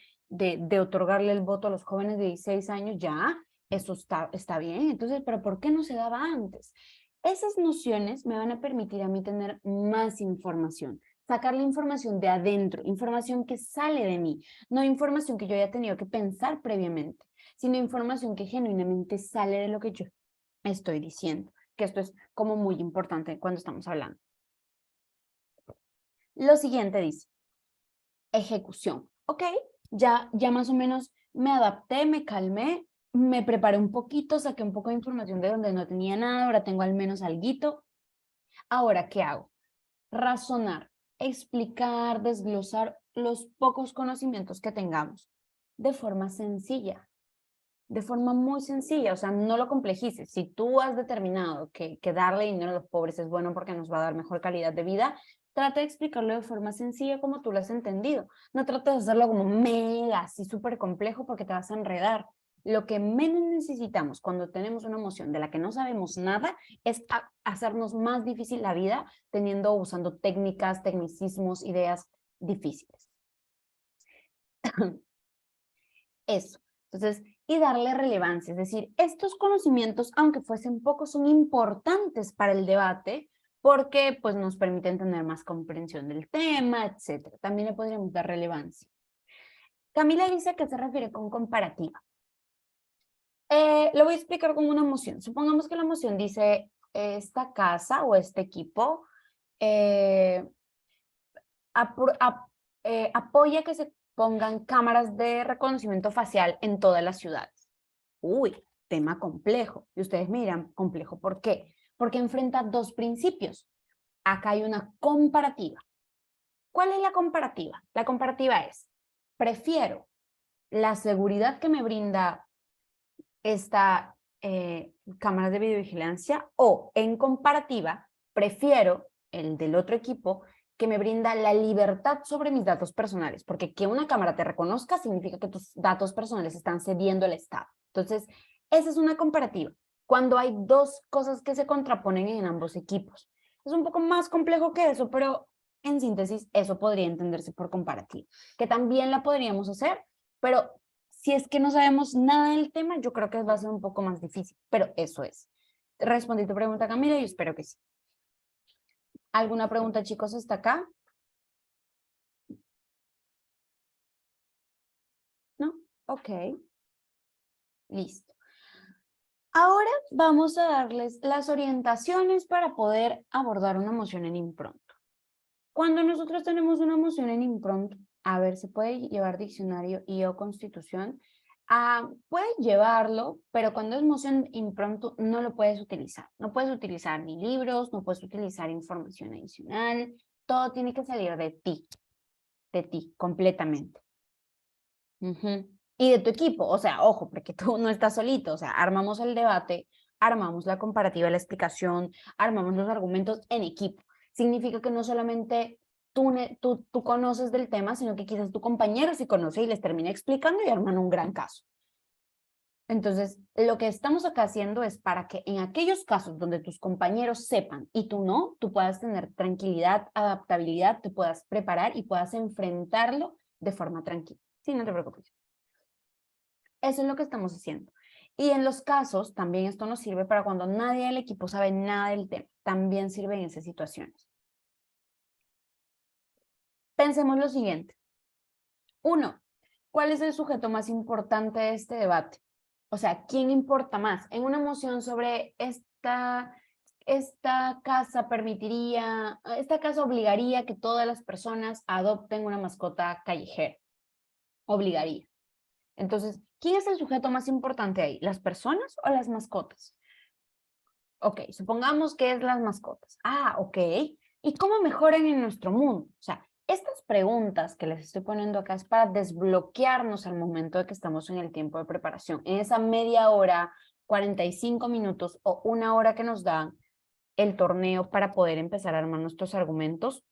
otorgarle el voto a los jóvenes de 16 años, ya, eso está bien. Entonces, ¿pero por qué no se daba antes? Esas nociones me van a permitir a mí tener más información, sacar la información de adentro, información que sale de mí, no información que yo haya tenido que pensar previamente, sino información que genuinamente sale de lo que yo estoy diciendo, que esto es como muy importante cuando estamos hablando. Lo siguiente dice, ejecución. Ok, ya más o menos me adapté, me calmé, me preparé un poquito, saqué un poco de información de donde no tenía nada, ahora tengo al menos alguito. Ahora, ¿qué hago? Razonar, explicar, desglosar los pocos conocimientos que tengamos de forma sencilla, de forma muy sencilla, o sea, no lo complejices. Si tú has determinado que darle dinero a los pobres es bueno porque nos va a dar mejor calidad de vida, trata de explicarlo de forma sencilla como tú lo has entendido. No trates de hacerlo como mega, así súper complejo porque te vas a enredar. Lo que menos necesitamos cuando tenemos una emoción de la que no sabemos nada es hacernos más difícil la vida usando técnicas, tecnicismos, ideas difíciles. Eso. Entonces, y darle relevancia, es decir, estos conocimientos, aunque fuesen pocos, son importantes para el debate porque pues, nos permiten tener más comprensión del tema, etc. También le podríamos dar relevancia. Camila dice que se refiere con comparativa. Lo voy a explicar con una emoción. Supongamos que la emoción dice, esta casa o este equipo apoya que se pongan cámaras de reconocimiento facial en todas las ciudades. Uy, tema complejo. Y ustedes miran, complejo, ¿por qué? Porque enfrenta dos principios. Acá hay una comparativa. ¿Cuál es la comparativa? La comparativa es, prefiero la seguridad que me brinda esta cámara de videovigilancia o, en comparativa, prefiero el del otro equipo que me brinda la libertad sobre mis datos personales, porque que una cámara te reconozca significa que tus datos personales están cediendo al Estado. Entonces, esa es una comparativa. Cuando hay dos cosas que se contraponen en ambos equipos. Es un poco más complejo que eso, pero en síntesis, eso podría entenderse por comparativa, que también la podríamos hacer, pero si es que no sabemos nada del tema, yo creo que va a ser un poco más difícil, pero eso es. Respondí tu pregunta, Camila, y espero que sí. ¿Alguna pregunta, chicos, hasta acá? ¿No? Ok. Listo. Ahora vamos a darles las orientaciones para poder abordar una moción en impronto. Cuando nosotros tenemos una moción en impronto, a ver, se puede llevar diccionario y o constitución, puedes llevarlo, pero cuando es moción impronto no lo puedes utilizar. No puedes utilizar ni libros, no puedes utilizar información adicional, todo tiene que salir de ti, completamente. Y de tu equipo, o sea, ojo, porque tú no estás solito, o sea, armamos el debate, armamos la comparativa, la explicación, armamos los argumentos en equipo. Significa que no solamente tú conoces del tema, sino que quizás tu compañero sí conoce y les termina explicando y arman un gran caso. Entonces, lo que estamos acá haciendo es para que en aquellos casos donde tus compañeros sepan y tú no, tú puedas tener tranquilidad, adaptabilidad, te puedas preparar y puedas enfrentarlo de forma tranquila. Sí, no te preocupes. Eso es lo que estamos haciendo. Y en los casos, también esto nos sirve para cuando nadie del equipo sabe nada del tema. También sirve en esas situaciones. Pensemos lo siguiente. 1. ¿Cuál es el sujeto más importante de este debate? O sea, ¿quién importa más? En una moción sobre esta casa obligaría que todas las personas adopten una mascota callejera. Obligaría. Entonces, ¿quién es el sujeto más importante ahí? ¿Las personas o las mascotas? Ok, supongamos que es las mascotas. Ok. ¿Y cómo mejoran en nuestro mundo? O sea, estas preguntas que les estoy poniendo acá es para desbloquearnos al momento de que estamos en el tiempo de preparación. En esa media hora, 45 minutos o una hora que nos da el torneo para poder empezar a armar nuestros argumentos.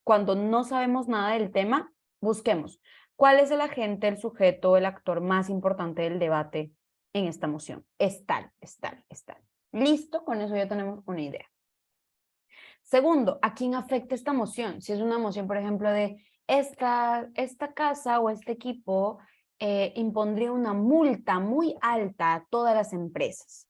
Cuando no sabemos nada del tema, busquemos. ¿Cuál es el agente, el sujeto, el actor más importante del debate en esta moción? Es tal, es tal, es tal. Listo, con eso ya tenemos una idea. Segundo, ¿a quién afecta esta moción? Si es una moción, por ejemplo, de esta casa o este equipo impondría una multa muy alta a todas las empresas.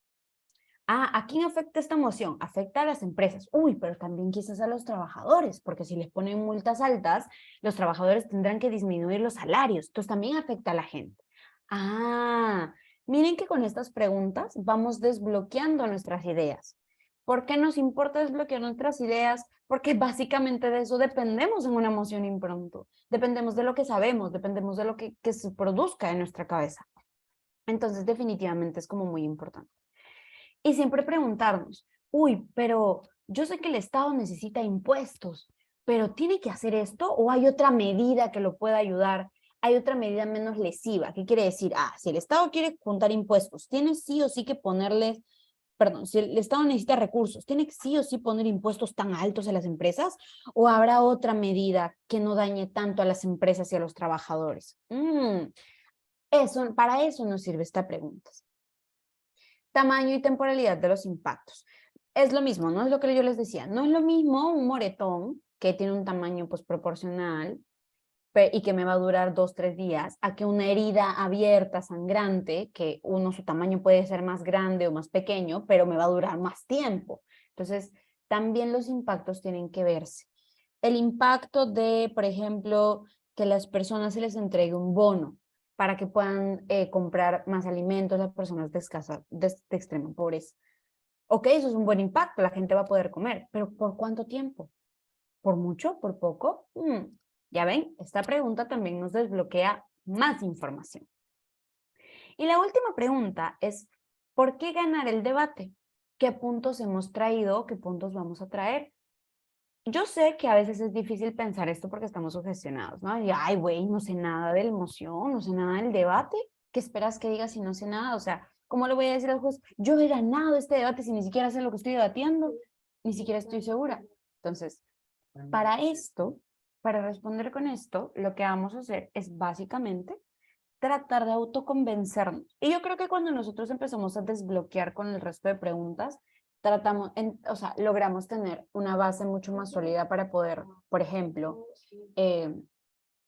Ah, ¿a quién afecta esta moción? Afecta a las empresas. Uy, pero también quizás a los trabajadores, porque si les ponen multas altas, los trabajadores tendrán que disminuir los salarios. Entonces también afecta a la gente. Ah, miren que con estas preguntas vamos desbloqueando nuestras ideas. ¿Por qué nos importa desbloquear nuestras ideas? Porque básicamente de eso dependemos en una moción impronto. Dependemos de lo que sabemos, dependemos de lo que se produzca en nuestra cabeza. Entonces definitivamente es como muy importante. Y siempre preguntarnos, uy, pero yo sé que el Estado necesita impuestos, pero ¿tiene que hacer esto o hay otra medida que lo pueda ayudar? Hay otra medida menos lesiva. ¿Qué quiere decir? Ah, si el Estado quiere juntar impuestos, tiene sí o sí que ponerles, perdón, si el Estado necesita recursos, ¿tiene que sí o sí poner impuestos tan altos a las empresas? ¿O habrá otra medida que no dañe tanto a las empresas y a los trabajadores? Para eso nos sirve esta pregunta. Tamaño y temporalidad de los impactos. Es lo mismo, ¿no? Es lo que yo les decía. No es lo mismo un moretón que tiene un tamaño pues proporcional y que me va a durar 2-3 días, a que una herida abierta, sangrante, que su tamaño puede ser más grande o más pequeño, pero me va a durar más tiempo. Entonces, también los impactos tienen que verse. El impacto de, por ejemplo, que las personas se les entregue un bono para que puedan comprar más alimentos a las personas de extrema pobreza. Ok, eso es un buen impacto, la gente va a poder comer, pero ¿por cuánto tiempo? ¿Por mucho? ¿Por poco? Ya ven, esta pregunta también nos desbloquea más información. Y la última pregunta es, ¿por qué ganar el debate? ¿Qué puntos hemos traído? ¿Qué puntos vamos a traer? Yo sé que a veces es difícil pensar esto porque estamos sugestionados, ¿no? Y, ay, güey, no sé nada de la emoción, no sé nada del debate. ¿Qué esperas que diga si no sé nada? O sea, ¿cómo le voy a decir al juez? Yo he ganado este debate si ni siquiera sé lo que estoy debatiendo, ni siquiera estoy segura. Entonces, para esto, para responder con esto, lo que vamos a hacer es básicamente tratar de autoconvencernos. Y yo creo que cuando nosotros empezamos a desbloquear con el resto de preguntas, logramos tener una base mucho más sólida para poder, por ejemplo,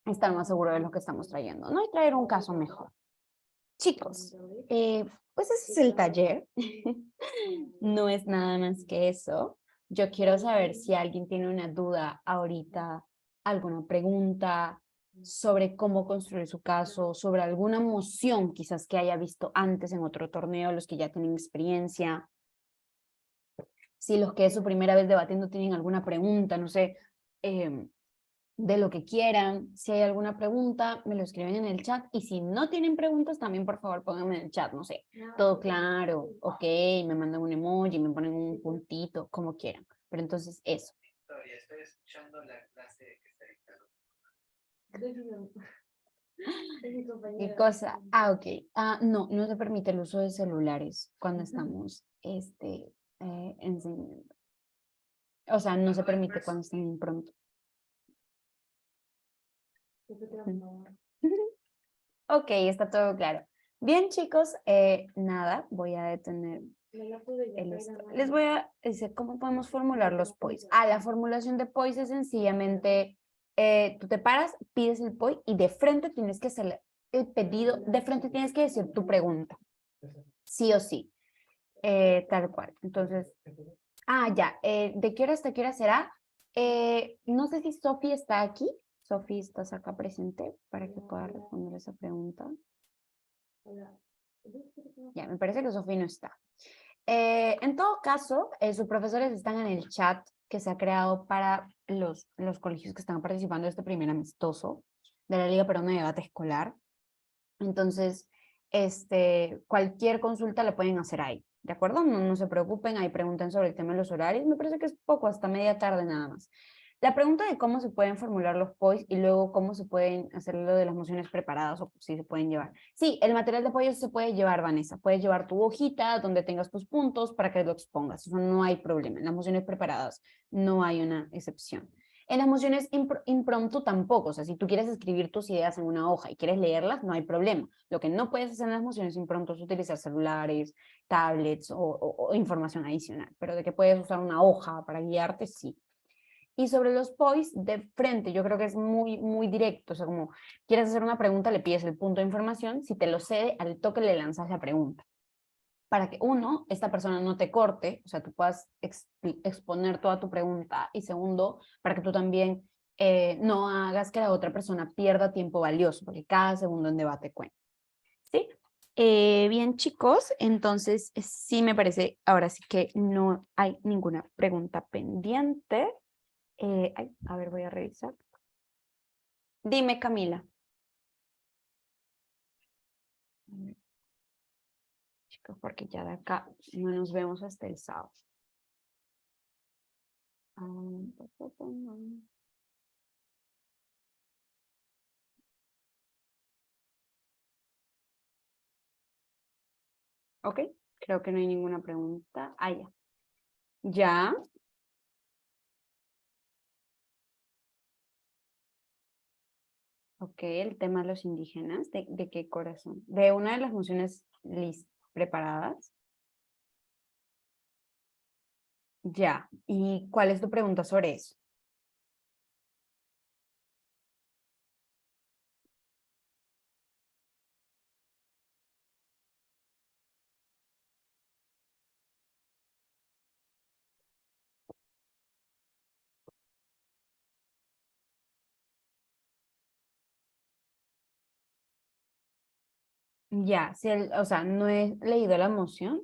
estar más seguro de lo que estamos trayendo, ¿no? Y traer un caso mejor. Chicos, pues ese es el taller. No es nada más que eso. Yo quiero saber si alguien tiene una duda ahorita, alguna pregunta sobre cómo construir su caso, sobre alguna moción quizás que haya visto antes en otro torneo, los que ya tienen experiencia. Si los que es su primera vez debatiendo tienen alguna pregunta, no sé, de lo que quieran. Si hay alguna pregunta, me lo escriben en el chat. Y si no tienen preguntas, también por favor pónganme en el chat, no sé, todo claro, ok, me mandan un emoji, me ponen un puntito, como quieran. Pero entonces eso. Todavía estoy escuchando la clase que está dictando. ¿Qué cosa? Ah, ok. Ah, no, no se permite el uso de celulares cuando estamos enseñando. O sea, no se permite cuando están pronto. Ok, está todo claro. Bien, chicos, nada, voy a detener les voy a decir cómo podemos formular los POIs. La formulación de POIs es sencillamente, tú te paras, pides el POI y de frente tienes que hacer el pedido, de frente tienes que decir tu pregunta, sí o sí, tal cual. Entonces, ya, ¿de qué hora hasta qué hora será? No sé si Sofi está aquí. Sofi, ¿estás acá presente para que pueda responder esa pregunta? Ya, me parece que Sofi no está. En todo caso, sus profesores están en el chat que se ha creado para los colegios que están participando de este primer amistoso de la Liga Peruana de Debate Escolar. Entonces, cualquier consulta la pueden hacer ahí, ¿de acuerdo? No se preocupen, ahí pregunten sobre el tema de los horarios, me parece que es poco, hasta media tarde nada más. La pregunta de cómo se pueden formular los POIs y luego cómo se pueden hacer lo de las mociones preparadas o si se pueden llevar. Sí, el material de apoyo se puede llevar, Vanessa. Puedes llevar tu hojita donde tengas tus puntos para que lo expongas. Eso no hay problema. En las mociones preparadas no hay una excepción. En las mociones impromptu tampoco, o sea, si tú quieres escribir tus ideas en una hoja y quieres leerlas, no hay problema. Lo que no puedes hacer en las mociones impromptu es utilizar celulares, tablets o información adicional, pero de que puedes usar una hoja para guiarte, sí. Y sobre los POIs, de frente, yo creo que es muy directo, o sea, como quieres hacer una pregunta, le pides el punto de información, si te lo cede, al toque le lanzas la pregunta. Para que uno, esta persona no te corte, o sea, tú puedas exponer toda tu pregunta, y segundo, para que tú también no hagas que la otra persona pierda tiempo valioso, porque cada segundo en debate cuenta. ¿Sí? Bien, chicos, entonces sí me parece, ahora sí que no hay ninguna pregunta pendiente. A ver, voy a revisar. Dime, Camila. Chicos, porque ya de acá no nos vemos hasta el sábado. Ok, creo que no hay ninguna pregunta. Ah, ya. Ya. Ok, el tema de los indígenas. ¿De qué corazón? De una de las mociones preparadas. Ya. ¿Y cuál es tu pregunta sobre eso? Ya, si o sea, no he leído la moción.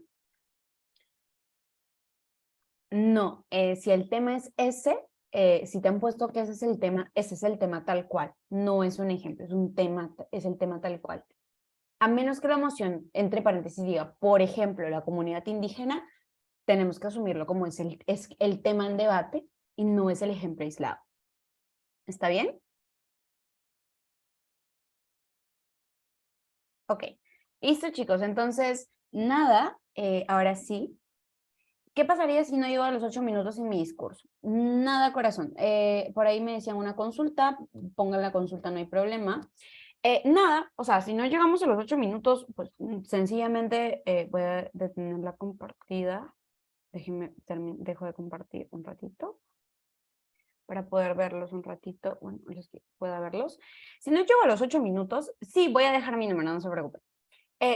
No, si el tema es ese, si te han puesto que ese es el tema tal cual. No es un ejemplo, es un tema, es el tema tal cual. A menos que la moción, entre paréntesis, diga, por ejemplo, la comunidad indígena, tenemos que asumirlo como es el tema en debate y no es el ejemplo aislado. ¿Está bien? Ok. Listo, chicos. Entonces, nada, ahora sí. ¿Qué pasaría si no llego a los 8 minutos en mi discurso? Nada, corazón. Por ahí me decían una consulta, pongan la consulta, no hay problema. Nada, o sea, si no llegamos a los 8 minutos, pues sencillamente voy a detener la compartida. Déjenme, dejo de compartir un ratito para poder verlos un ratito, bueno, los que pueda verlos. Si no llego a los 8 minutos, sí, voy a dejar mi número, no se preocupen.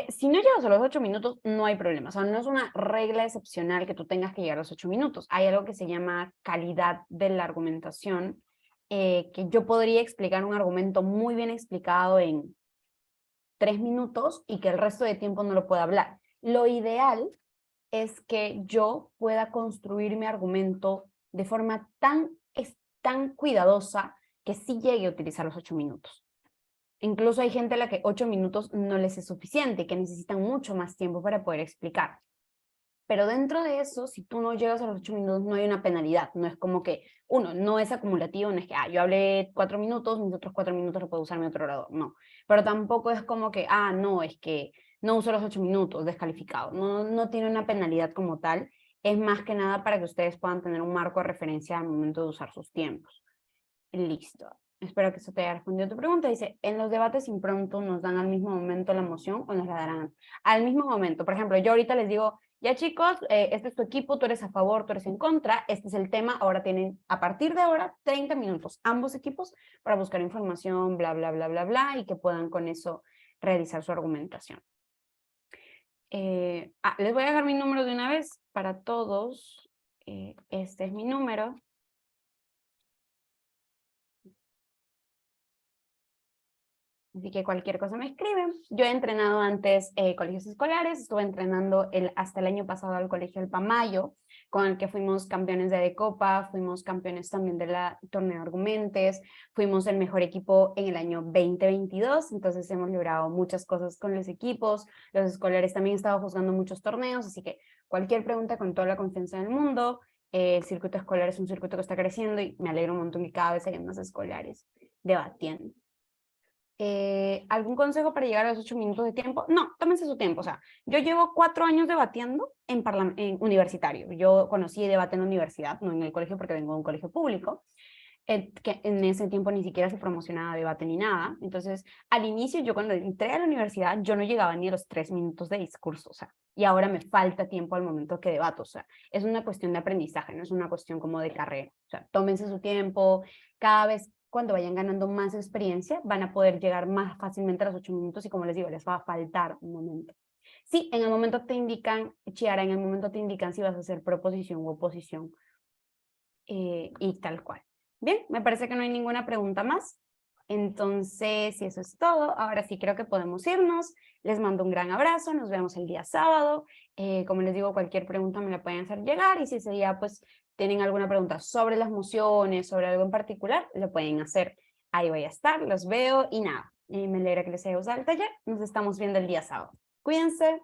Si no llegas a los 8 minutos, no hay problema. O sea, no es una regla excepcional que tú tengas que llegar a los 8 minutos. Hay algo que se llama calidad de la argumentación, que yo podría explicar un argumento muy bien explicado en 3 minutos y que el resto de tiempo no lo pueda hablar. Lo ideal es que yo pueda construir mi argumento de forma tan cuidadosa que sí llegue a utilizar los 8 minutos. Incluso hay gente a la que 8 minutos no les es suficiente, que necesitan mucho más tiempo para poder explicar. Pero dentro de eso, si tú no llegas a los 8 minutos, no hay una penalidad. No es como que, uno, no es acumulativo, no es que, yo hablé 4 minutos, mis otros 4 minutos lo puedo usar mi otro orador. No. Pero tampoco es como que, no, es que no uso los 8 minutos, descalificado. No tiene una penalidad como tal. Es más que nada para que ustedes puedan tener un marco de referencia al momento de usar sus tiempos. Listo. Espero que eso te haya respondido a tu pregunta. Dice, en los debates impromptu nos dan al mismo momento la moción o nos la darán al mismo momento. Por ejemplo, yo ahorita les digo, ya chicos, este es tu equipo, tú eres a favor, tú eres en contra, este es el tema, ahora tienen a partir de ahora 30 minutos ambos equipos para buscar información, bla, bla, bla, bla, bla, y que puedan con eso realizar su argumentación. Les voy a dejar mi número de una vez para todos. Este es mi número. Así que cualquier cosa me escriben. Yo he entrenado antes colegios escolares, estuve entrenando hasta el año pasado al colegio El Pamayo, con el que fuimos campeones de Adecopa, fuimos campeones también de la torneo Argumentes, fuimos el mejor equipo en el año 2022, entonces hemos logrado muchas cosas con los equipos, los escolares también he estado jugando muchos torneos, así que cualquier pregunta con toda la confianza del mundo. El circuito escolar es un circuito que está creciendo y me alegro un montón que cada vez haya más escolares debatiendo. ¿Algún consejo para llegar a los 8 minutos de tiempo? No, tómense su tiempo. O sea, yo llevo 4 años debatiendo en universitario. Yo conocí debate en la universidad, no en el colegio porque vengo de un colegio público. que en ese tiempo ni siquiera se promocionaba debate ni nada. Entonces, al inicio, yo cuando entré a la universidad, yo no llegaba ni a los 3 minutos de discurso, o sea, y ahora me falta tiempo al momento que debato, o sea, es una cuestión de aprendizaje, no es una cuestión como de carrera, o sea, tómense su tiempo, cada vez cuando vayan ganando más experiencia, van a poder llegar más fácilmente a los 8 minutos y como les digo, les va a faltar un momento. Sí, en el momento te indican, Chiara, en el momento te indican si vas a hacer proposición u oposición y tal cual. Bien, me parece que no hay ninguna pregunta más. Entonces, si eso es todo, ahora sí creo que podemos irnos. Les mando un gran abrazo, nos vemos el día sábado. Como les digo, cualquier pregunta me la pueden hacer llegar y si ese día pues tienen alguna pregunta sobre las mociones, sobre algo en particular, lo pueden hacer. Ahí voy a estar, los veo y nada. Me alegra que les haya gustado el taller. Nos estamos viendo el día sábado. Cuídense.